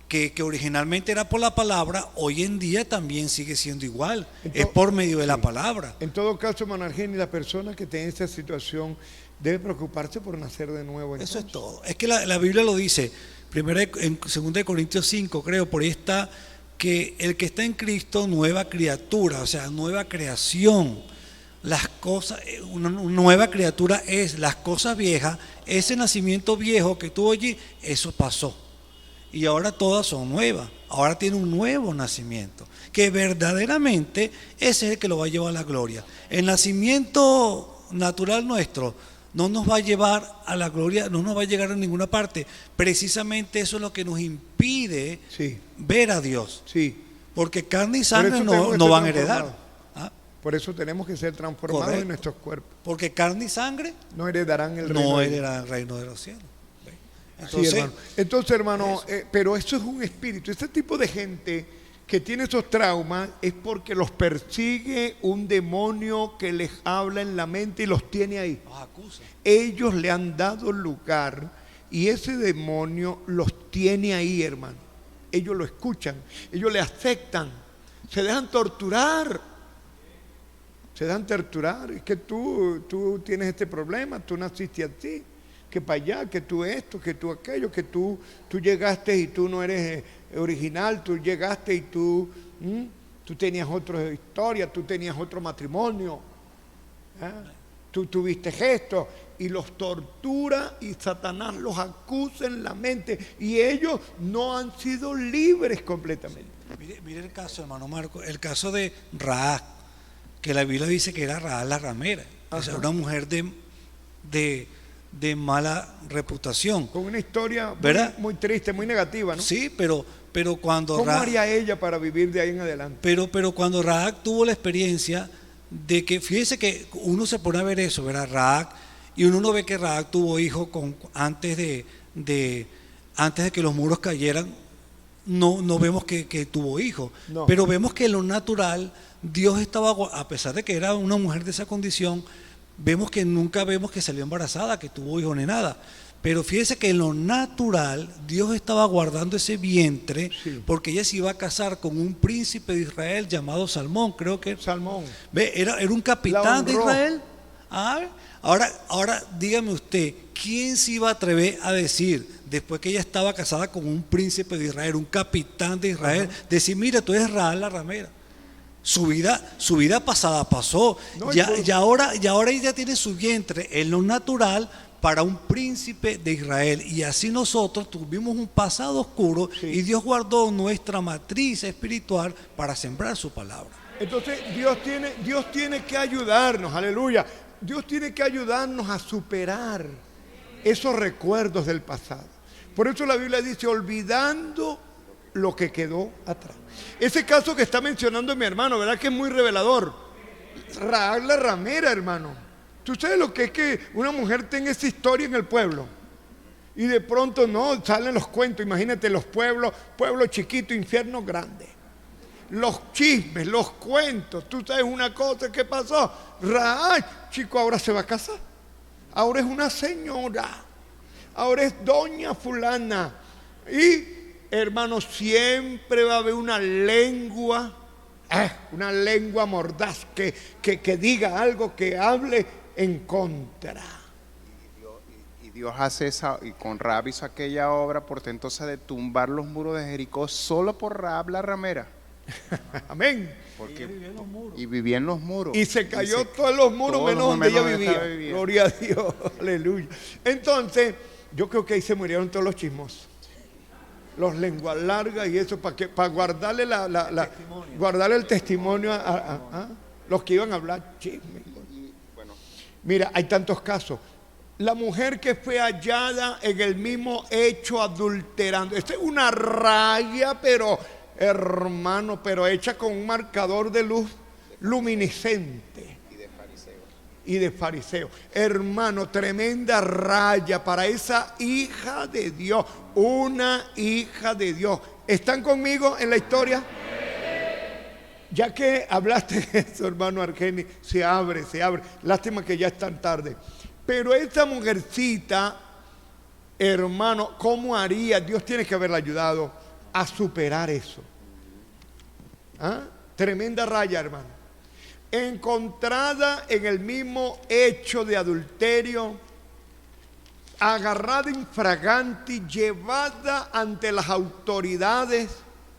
que originalmente era por la palabra, hoy en día también sigue siendo igual. Es por medio de la palabra. En todo caso, hermano Argenio, la persona que tiene esta situación debe preocuparse por nacer de nuevo. Entonces. Eso es todo. Es que la Biblia lo dice. Primero, en 2 Corintios 5, creo, por ahí está, que el que está en Cristo, nueva criatura, o sea, nueva creación. Las cosas, una nueva criatura es, las cosas viejas, ese nacimiento viejo que tuvo allí, eso pasó. Y ahora todas son nuevas. Ahora tiene un nuevo nacimiento, que verdaderamente ese es el que lo va a llevar a la gloria. El nacimiento natural nuestro no nos va a llevar a la gloria, no nos va a llegar a ninguna parte. Precisamente eso es lo que nos impide ver a Dios. Sí. Porque carne y sangre no no van a heredar. ¿Ah? Por eso tenemos que ser transformados. Correcto. En nuestros cuerpos. Porque carne y sangre no heredarán el reino. No heredarán el reino de los cielos. Entonces, hermano, pero eso es un espíritu. Este tipo de gente que tiene esos traumas es porque los persigue un demonio que les habla en la mente y los tiene ahí. Los acusa. Ellos le han dado lugar y ese demonio los tiene ahí, hermano. Ellos lo escuchan, ellos le aceptan, se dejan torturar. Se dejan torturar. Es que tú tienes este problema, tú naciste así, que para allá, que tú esto, que tú aquello, que tú llegaste y tú no eres original, tú llegaste y tú tenías otra historia, tú tenías otro matrimonio, tú tuviste gestos, y los tortura y Satanás los acusa en la mente y ellos no han sido libres completamente. Mire el caso, hermano Marco, el caso de Raab, que la Biblia dice que era Raab la ramera, o sea, una mujer de de mala reputación. Con una historia ¿Verdad? muy triste, muy negativa, ¿no? Sí, pero cuando ¿Cómo haría ella para vivir de ahí en adelante? pero cuando Rahac tuvo la experiencia de que, fíjese que uno se pone a ver eso, ¿verdad? Rahac, y uno no ve que Rahac tuvo hijos antes de que los muros cayeran. No vemos que tuvo hijos, No. pero vemos que en lo natural Dios estaba, a pesar de que era una mujer de esa condición, vemos que nunca vemos que salió embarazada, que tuvo hijos ni nada. Pero fíjese que en lo natural Dios estaba guardando ese vientre, Sí. porque ella se iba a casar con un príncipe de Israel llamado Salmón, creo que Salmón. ve, era un La capitán de honró. Israel. Ah, ahora dígame usted, ¿quién se iba a atrever a decir, después que ella estaba casada con un príncipe de Israel, un capitán de Israel, decir, mira, tú eres Rahab la ramera? Su vida pasada pasó. No, Y ahora ella tiene su vientre en lo natural para un príncipe de Israel. Y así nosotros tuvimos un pasado oscuro, Sí. y Dios guardó nuestra matriz espiritual para sembrar su palabra. Entonces Dios tiene que ayudarnos, aleluya. Dios tiene que ayudarnos a superar esos recuerdos del pasado. Por eso la Biblia dice, olvidando lo que quedó atrás. Ese caso que está mencionando mi hermano, ¿verdad que es muy revelador? Rahab la ramera, hermano. ¿Tú sabes lo que es que una mujer tenga esa historia en el pueblo? Y de pronto no, salen los cuentos, imagínate los pueblos, pueblo chiquito, infierno grande. Los chismes, los cuentos. Tú sabes una cosa que pasó. Rahab, chico, ahora se va a casar. Ahora es una señora. Ahora es doña fulana. Y, hermano, siempre va a haber una lengua mordaz que diga algo, que hable en contra. Y Dios hace esa, y con Rahab hizo aquella obra portentosa de tumbar los muros de Jericó solo por Rahab la ramera. Amén. Porque, y vivía en los muros. Y se cayó todos los muros todos menos los donde ella menos donde estaba vivía. viviendo. Gloria a Dios. Aleluya. Entonces, yo creo que ahí se murieron todos los chismosos. Los lenguas largas y eso, para guardarle guardarle el testimonio a los que iban a hablar chisme. Mira, hay tantos casos. La mujer que fue hallada en el mismo hecho adulterando. Esta es una raya, pero hermano, pero hecha con un marcador de luz luminiscente. Y de fariseo. Hermano, tremenda raya para esa hija de Dios. Una hija de Dios. ¿Están conmigo en la historia? Ya que hablaste de eso, hermano Argeni, se abre. Lástima que ya es tan tarde. Pero esta mujercita, hermano, ¿cómo haría? Dios tiene que haberla ayudado a superar eso. ¿Ah? Tremenda raya, hermano. Encontrada en el mismo hecho de adulterio, agarrada infraganti, llevada ante las autoridades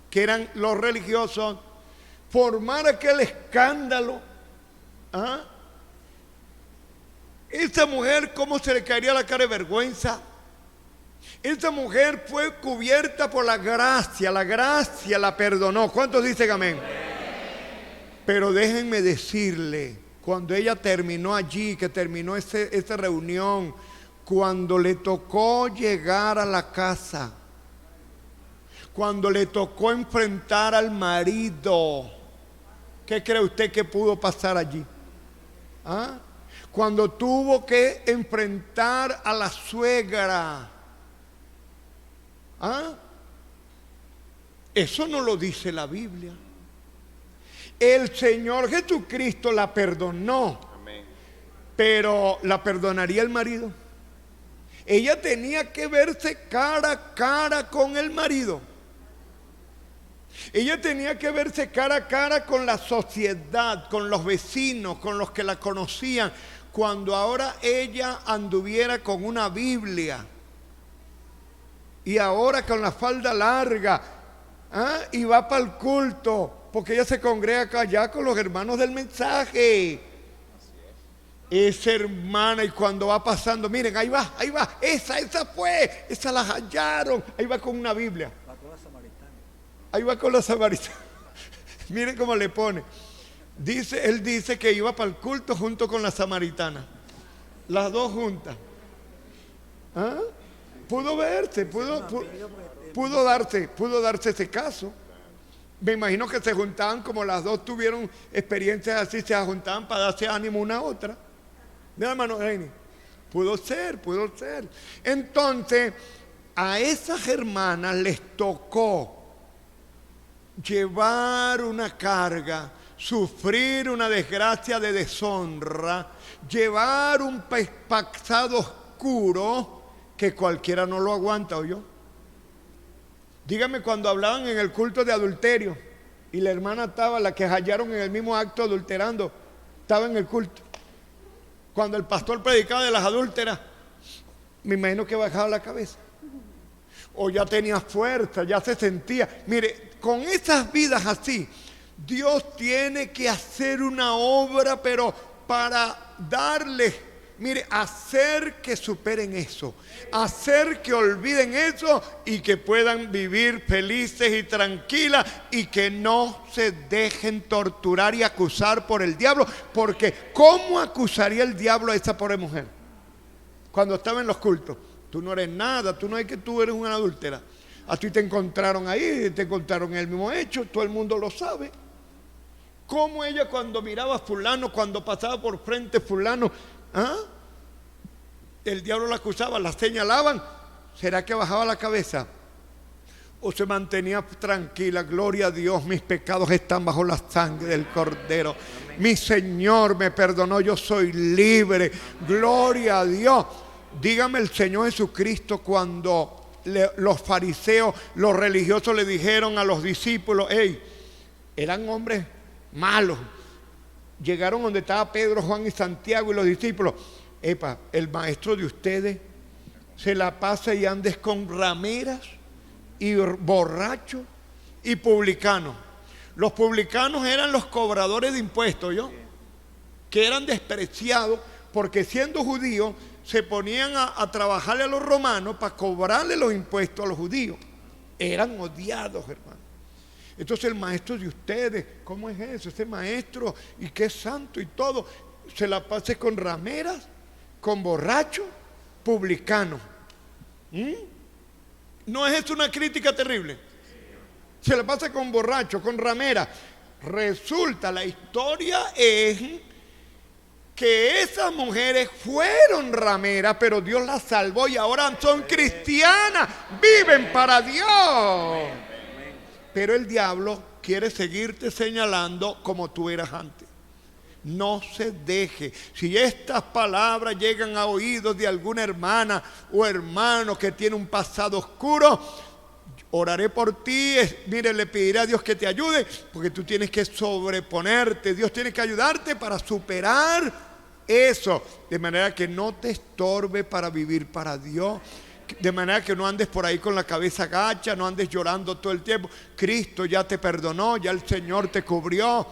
que eran los religiosos, formar aquel escándalo. ¿Ah? Esta mujer, ¿cómo se le caería la cara de vergüenza? Esta mujer fue cubierta por la gracia la perdonó. ¿Cuántos dicen amén? Pero déjenme decirle, cuando ella terminó allí, que terminó esa reunión, cuando le tocó llegar a la casa, cuando le tocó enfrentar al marido, ¿qué cree usted que pudo pasar allí? ¿Ah? Cuando tuvo que enfrentar a la suegra, ¿ah? Eso no lo dice la Biblia. El Señor Jesucristo la perdonó. Amén. Pero ¿la perdonaría el marido? Ella tenía que verse cara a cara con el marido. Ella tenía que verse cara a cara con la sociedad, con los vecinos, con los que la conocían, cuando ahora ella anduviera con una Biblia y ahora con la falda larga, ¿ah? Y va para el culto, porque ella se congrega acá allá con los hermanos del mensaje. Esa hermana, y cuando va pasando, miren, ahí va, esa fue, esa la hallaron, ahí va con una Biblia. Ahí va con la samaritana. Miren cómo le pone. Él dice que iba para el culto junto con la samaritana. Las dos juntas. ¿Ah? Pudo verse, pudo darse ese caso. Me imagino que se juntaban, como las dos tuvieron experiencias así, se juntaban para darse ánimo una a otra. Mira, hermano Reini, pudo ser. Entonces, a esas hermanas les tocó llevar una carga, sufrir una desgracia de deshonra, llevar un pasado oscuro que cualquiera no lo aguanta, ¿oyó? Dígame, cuando hablaban en el culto de adulterio y la hermana estaba, la que hallaron en el mismo acto adulterando, estaba en el culto. Cuando el pastor predicaba de las adúlteras, me imagino que bajaba la cabeza. O ya tenía fuerza, ya se sentía. Mire, con esas vidas así, Dios tiene que hacer una obra, pero para darles, mire, hacer que superen eso, hacer que olviden eso y que puedan vivir felices y tranquilas y que no se dejen torturar y acusar por el diablo, porque ¿cómo acusaría el diablo a esa pobre mujer? Cuando estaba en los cultos, tú no eres nada, tú no es que tú eres una adúltera, a ti te encontraron ahí, te encontraron en el mismo hecho, todo el mundo lo sabe. ¿Cómo ella cuando miraba a fulano, cuando pasaba por frente fulano, el diablo la acusaba, la señalaban? ¿Será que bajaba la cabeza? ¿O se mantenía tranquila? Gloria a Dios, mis pecados están bajo la sangre del Cordero. Mi Señor me perdonó, yo soy libre. Gloria a Dios. Dígame el Señor Jesucristo cuando los fariseos, los religiosos le dijeron a los discípulos, eran hombres malos. Llegaron donde estaba Pedro, Juan y Santiago y los discípulos. El maestro de ustedes se la pasa y andes con rameras y borrachos y publicanos. Los publicanos eran los cobradores de impuestos, que eran despreciados porque siendo judíos se ponían a trabajarle a los romanos para cobrarle los impuestos a los judíos. Eran odiados, hermano. Entonces el maestro de ustedes, ¿cómo es eso? Ese maestro, y qué santo y todo, se la pase con rameras, con borrachos, publicanos. ¿No es eso una crítica terrible? Se la pasa con borrachos, con rameras. Resulta, la historia es que esas mujeres fueron rameras, pero Dios las salvó y ahora son cristianas, viven para Dios. Pero el diablo quiere seguirte señalando como tú eras antes. No se deje. Si estas palabras llegan a oídos de alguna hermana o hermano que tiene un pasado oscuro, oraré por ti. Mire, le pediré a Dios que te ayude, porque tú tienes que sobreponerte. Dios tiene que ayudarte para superar eso, de manera que no te estorbe para vivir para Dios. De manera que no andes por ahí con la cabeza gacha, no andes llorando todo el tiempo. Cristo ya te perdonó, ya el Señor te cubrió.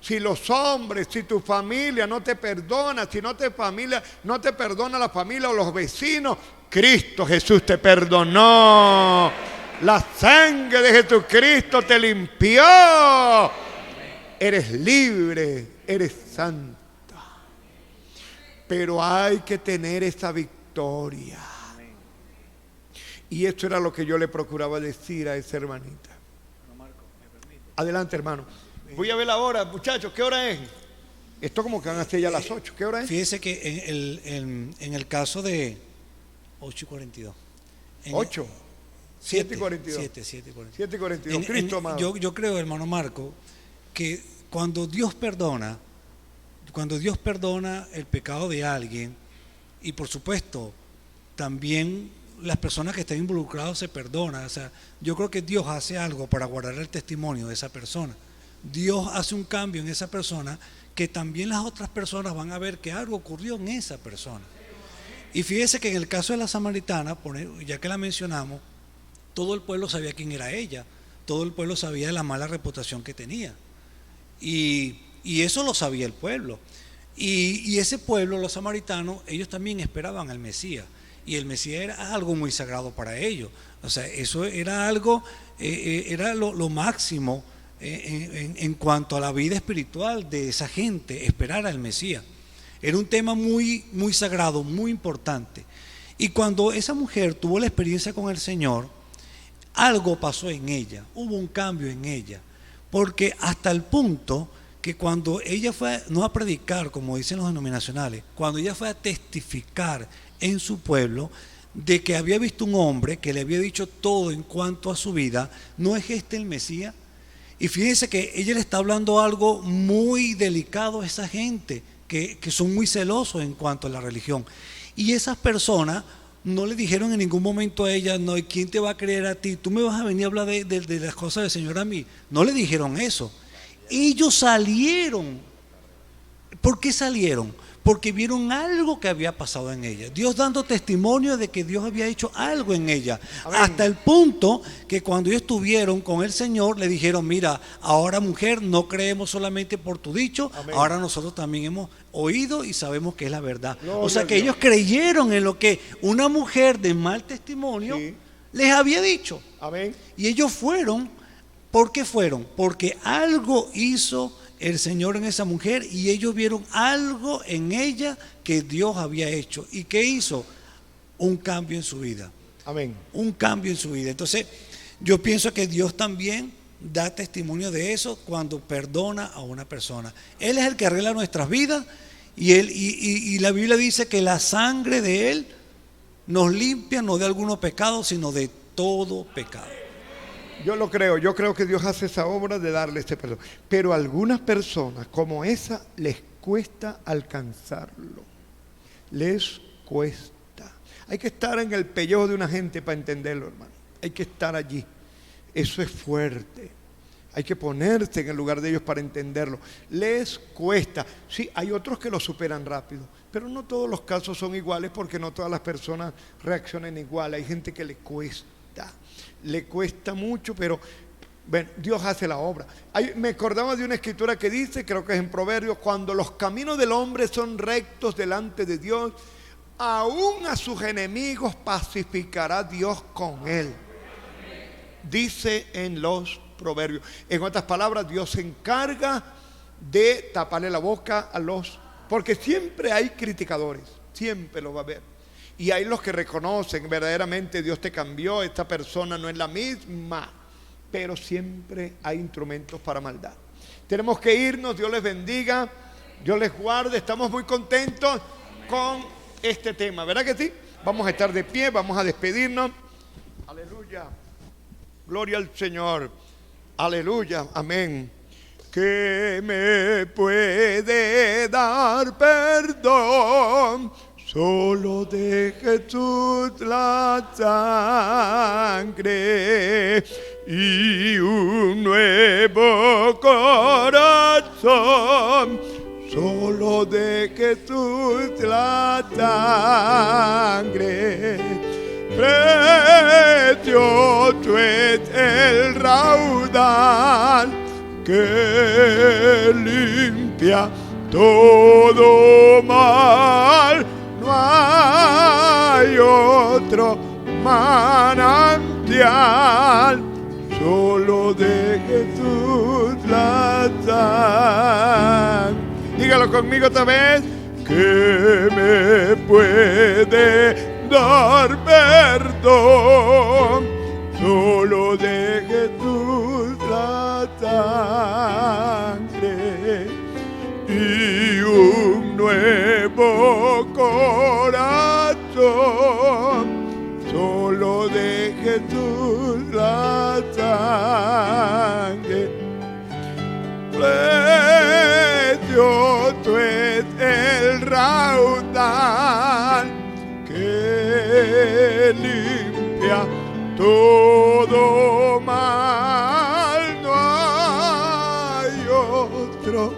Si los hombres, si tu familia no te perdona, si no te perdona la familia o los vecinos, Cristo Jesús te perdonó. La sangre de Jesucristo te limpió. Eres libre, eres santa. Pero hay que tener esa victoria. Y esto era lo que yo le procuraba decir a esa hermanita. Adelante, hermano. Voy a ver la hora, muchachos. ¿Qué hora es? Esto como que van a ser ya las 8. ¿Qué hora es? Fíjese que en el caso de 8:42. 8. 7:42. 7:42. Cristo amado. Yo creo, hermano Marco, que cuando Dios perdona el pecado de alguien, y por supuesto también las personas que están involucradas se perdonan. O sea, yo creo que Dios hace algo para guardar el testimonio de esa persona. Dios hace un cambio en esa persona que también las otras personas van a ver que algo ocurrió en esa persona. Y fíjese que en el caso de la samaritana, ya que la mencionamos, todo el pueblo sabía quién era ella, todo el pueblo sabía de la mala reputación que tenía. Y eso lo sabía el pueblo. Y ese pueblo, los samaritanos, ellos también esperaban al Mesías. Y el Mesías era algo muy sagrado para ellos. O sea, eso era algo, era lo máximo en cuanto a la vida espiritual de esa gente, esperar al Mesías. Era un tema muy, muy sagrado, muy importante. Y cuando esa mujer tuvo la experiencia con el Señor, algo pasó en ella, hubo un cambio en ella, porque hasta el punto que cuando ella fue, no a predicar, como dicen los denominacionales, cuando ella fue a testificar en su pueblo de que había visto un hombre que le había dicho todo en cuanto a su vida, ¿no es este el Mesías? Y fíjense que ella le está hablando algo muy delicado a esa gente que son muy celosos en cuanto a la religión. Y esas personas no le dijeron en ningún momento a ella, no, ¿quién te va a creer a ti? Tú me vas a venir a hablar de las cosas del Señor a mí. No le dijeron eso. Ellos salieron. ¿Por qué salieron? Porque vieron algo que había pasado en ella. Dios dando testimonio de que Dios había hecho algo en ella. Amén. Hasta el punto que cuando ellos estuvieron con el Señor, le dijeron, mira, ahora mujer, no creemos solamente por tu dicho, amén, ahora nosotros también hemos oído y sabemos que es la verdad. Gloria, o sea que ellos creyeron en lo que una mujer de mal testimonio, sí, les había dicho. Amén. Y ellos fueron. ¿Por qué fueron? Porque algo hizo el Señor en esa mujer y ellos vieron algo en ella que Dios había hecho. ¿Y qué hizo? Un cambio en su vida. Amén. Un cambio en su vida. Entonces, yo pienso que Dios también da testimonio de eso cuando perdona a una persona. Él es el que arregla nuestras vidas y la Biblia dice que la sangre de Él nos limpia no de algunos pecados, sino de todo pecado. Yo lo creo, yo creo que Dios hace esa obra de darle este perdón. Pero a algunas personas como esa les cuesta alcanzarlo. Les cuesta. Hay que estar en el pellejo de una gente para entenderlo, hermano. Hay que estar allí. Eso es fuerte. Hay que ponerse en el lugar de ellos para entenderlo. Les cuesta. Sí, hay otros que lo superan rápido. Pero no todos los casos son iguales porque no todas las personas reaccionan igual. Hay gente que le cuesta. Le cuesta mucho, pero bueno, Dios hace la obra. Me acordaba de una escritura que dice, creo que es en Proverbios, cuando los caminos del hombre son rectos delante de Dios, aún a sus enemigos pacificará Dios con él. Dice en los Proverbios. En otras palabras, Dios se encarga de taparle la boca a porque siempre hay criticadores, siempre lo va a haber. Y hay los que reconocen, verdaderamente Dios te cambió, esta persona no es la misma, pero siempre hay instrumentos para maldad. Tenemos que irnos, Dios les bendiga, Dios les guarde, estamos muy contentos con este tema, ¿verdad que sí? Vamos a estar de pie, vamos a despedirnos. Aleluya, gloria al Señor, aleluya, amén. Que me puede dar perdón solo de Jesús la sangre y un nuevo corazón. Solo de Jesús la sangre. Precioso es el raudal que limpia todo mal. No hay otro manantial, solo de Jesús la sangre. Dígalo conmigo otra vez. Que me puede dar perdón, solo de Jesús la sangre. Y un nuevo corazón, solo de Jesús la sangre. Precioso es el raudal que limpia todo mal. No hay otro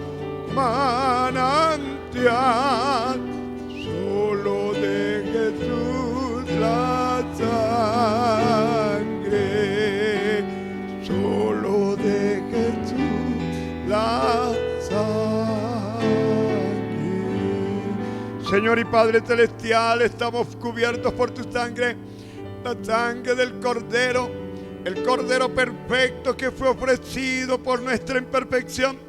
manantial, solo de Jesús la sangre, solo de Jesús la sangre. Señor y Padre Celestial, estamos cubiertos por tu sangre, la sangre del Cordero, el Cordero perfecto que fue ofrecido por nuestra imperfección.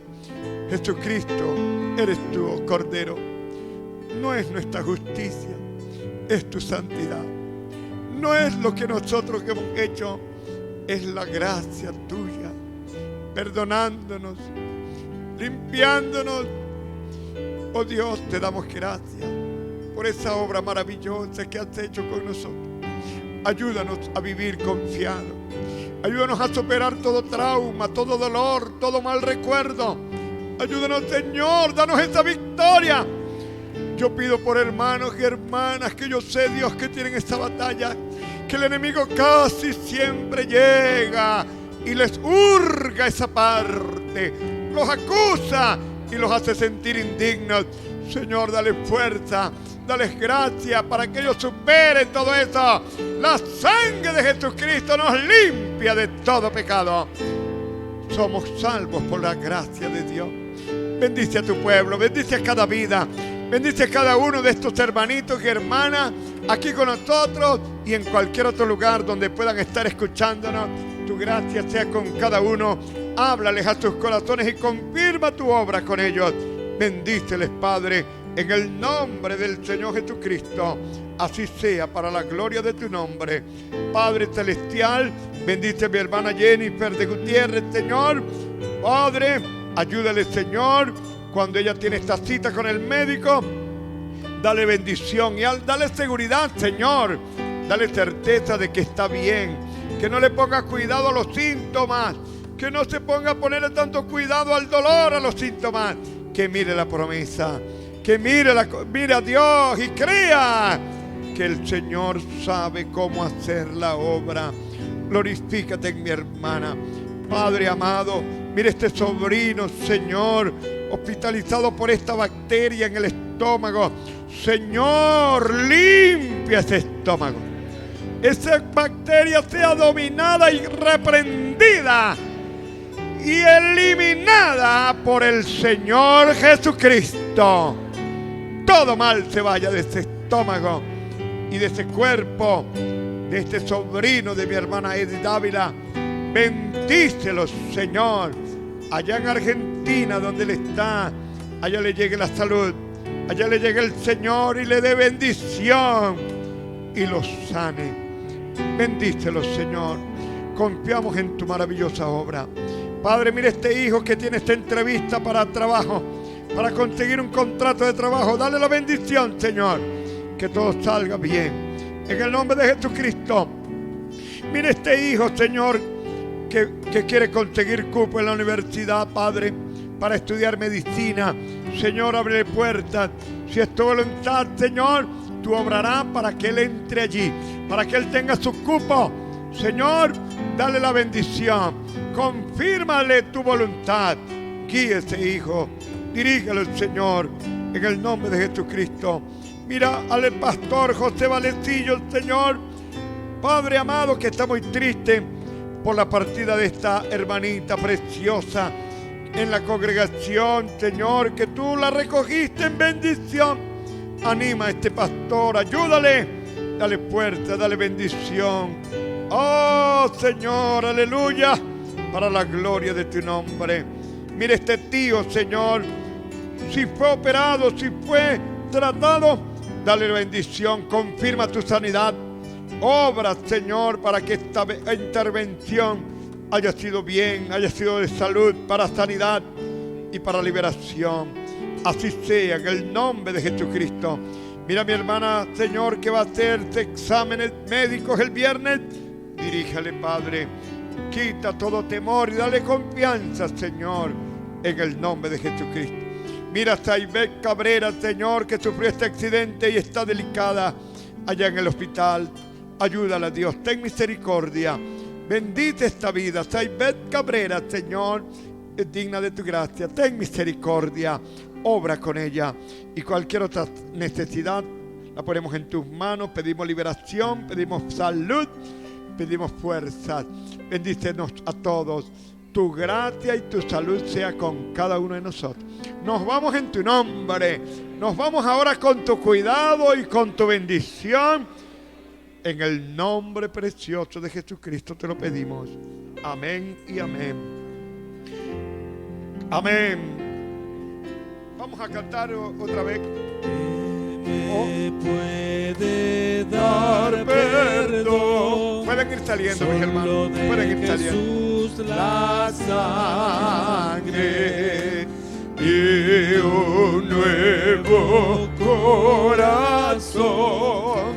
Jesucristo, eres tú, oh Cordero, no es nuestra justicia, es tu santidad. No es lo que nosotros hemos hecho, es la gracia tuya, perdonándonos, limpiándonos. Oh Dios, te damos gracias por esa obra maravillosa que has hecho con nosotros. Ayúdanos a vivir confiados. Ayúdanos a superar todo trauma, todo dolor, todo mal recuerdo. Ayúdanos, Señor, danos esa victoria. Yo pido por hermanos y hermanas que yo sé, Dios, que tienen esta batalla, que el enemigo casi siempre llega y les hurga esa parte, los acusa y los hace sentir indignos. Señor, dale fuerza, dales gracia para que ellos superen todo eso. La sangre de Jesucristo nos limpia de todo pecado. Somos salvos por la gracia de Dios. Bendice a tu pueblo, bendice a cada vida, bendice a cada uno de estos hermanitos y hermanas aquí con nosotros y en cualquier otro lugar donde puedan estar escuchándonos. Tu gracia sea con cada uno. Háblales a sus corazones y confirma tu obra con ellos. Bendíceles, Padre, en el nombre del Señor Jesucristo. Así sea, para la gloria de tu nombre. Padre celestial, bendice a mi hermana Jennifer de Gutiérrez, Señor. Padre, ayúdale, Señor, cuando ella tiene esta cita con el médico. Dale bendición y dale seguridad, Señor. Dale certeza de que está bien. Que no le ponga cuidado a los síntomas. Que no se ponga a ponerle tanto cuidado al dolor, a los síntomas. Que mire la promesa. Que mire a Dios y crea que el Señor sabe cómo hacer la obra. Glorifícate en mi hermana. Padre amado, mire este sobrino, Señor, hospitalizado por esta bacteria en el estómago. Señor, limpia ese estómago. Esa bacteria sea dominada y reprendida y eliminada por el Señor Jesucristo. Todo mal se vaya de ese estómago y de ese cuerpo, de este sobrino de mi hermana Edith Dávila. Bendícelo, Señor. Allá en Argentina, donde Él está, allá le llegue la salud, allá le llegue el Señor y le dé bendición y lo sane. Bendícelo, Señor. Confiamos en tu maravillosa obra. Padre, mira este hijo que tiene esta entrevista para trabajo, para conseguir un contrato de trabajo. Dale la bendición, Señor, que todo salga bien. En el nombre de Jesucristo. Mira este hijo, Señor, que quiere conseguir cupo en la universidad, Padre, para estudiar medicina. Señor, abre puertas. Si es tu voluntad, Señor, tú obrarás para que él entre allí, para que él tenga su cupo. Señor, dale la bendición. Confírmale tu voluntad. Guíe ese hijo. Dirígelo, Señor, en el nombre de Jesucristo. Mira al pastor José Valecillo, Señor. Padre amado, que está muy triste por la partida de esta hermanita preciosa en la congregación, Señor, que tú la recogiste en bendición. Anima a este pastor, ayúdale, dale fuerza, dale bendición. Oh, Señor, aleluya, para la gloria de tu nombre. Mira este tío, Señor, si fue operado, si fue tratado, dale bendición, confirma tu sanidad. Obra, Señor, para que esta intervención haya sido bien, haya sido de salud, para sanidad y para liberación. Así sea, en el nombre de Jesucristo. Mira a mi hermana, Señor, que va a hacerse exámenes médicos el viernes. Diríjale, Padre. Quita todo temor y dale confianza, Señor, en el nombre de Jesucristo. Mira a Saibet Cabrera, Señor, que sufrió este accidente y está delicada allá en el hospital. Ayúdala, Dios, ten misericordia. Bendice esta vida. Saibet Cabrera, Señor, es digna de tu gracia. Ten misericordia. Obra con ella. Y cualquier otra necesidad la ponemos en tus manos. Pedimos liberación, pedimos salud, pedimos fuerzas. Bendícenos a todos. Tu gracia y tu salud sea con cada uno de nosotros. Nos vamos en tu nombre. Nos vamos ahora con tu cuidado y con tu bendición. En el nombre precioso de Jesucristo te lo pedimos. Amén y amén. Amén. Vamos a cantar otra vez. me puede dar perdón. Pueden ir saliendo, mis Solo hermanos. de Pueden ir saliendo. Jesús La sangre y un nuevo corazón.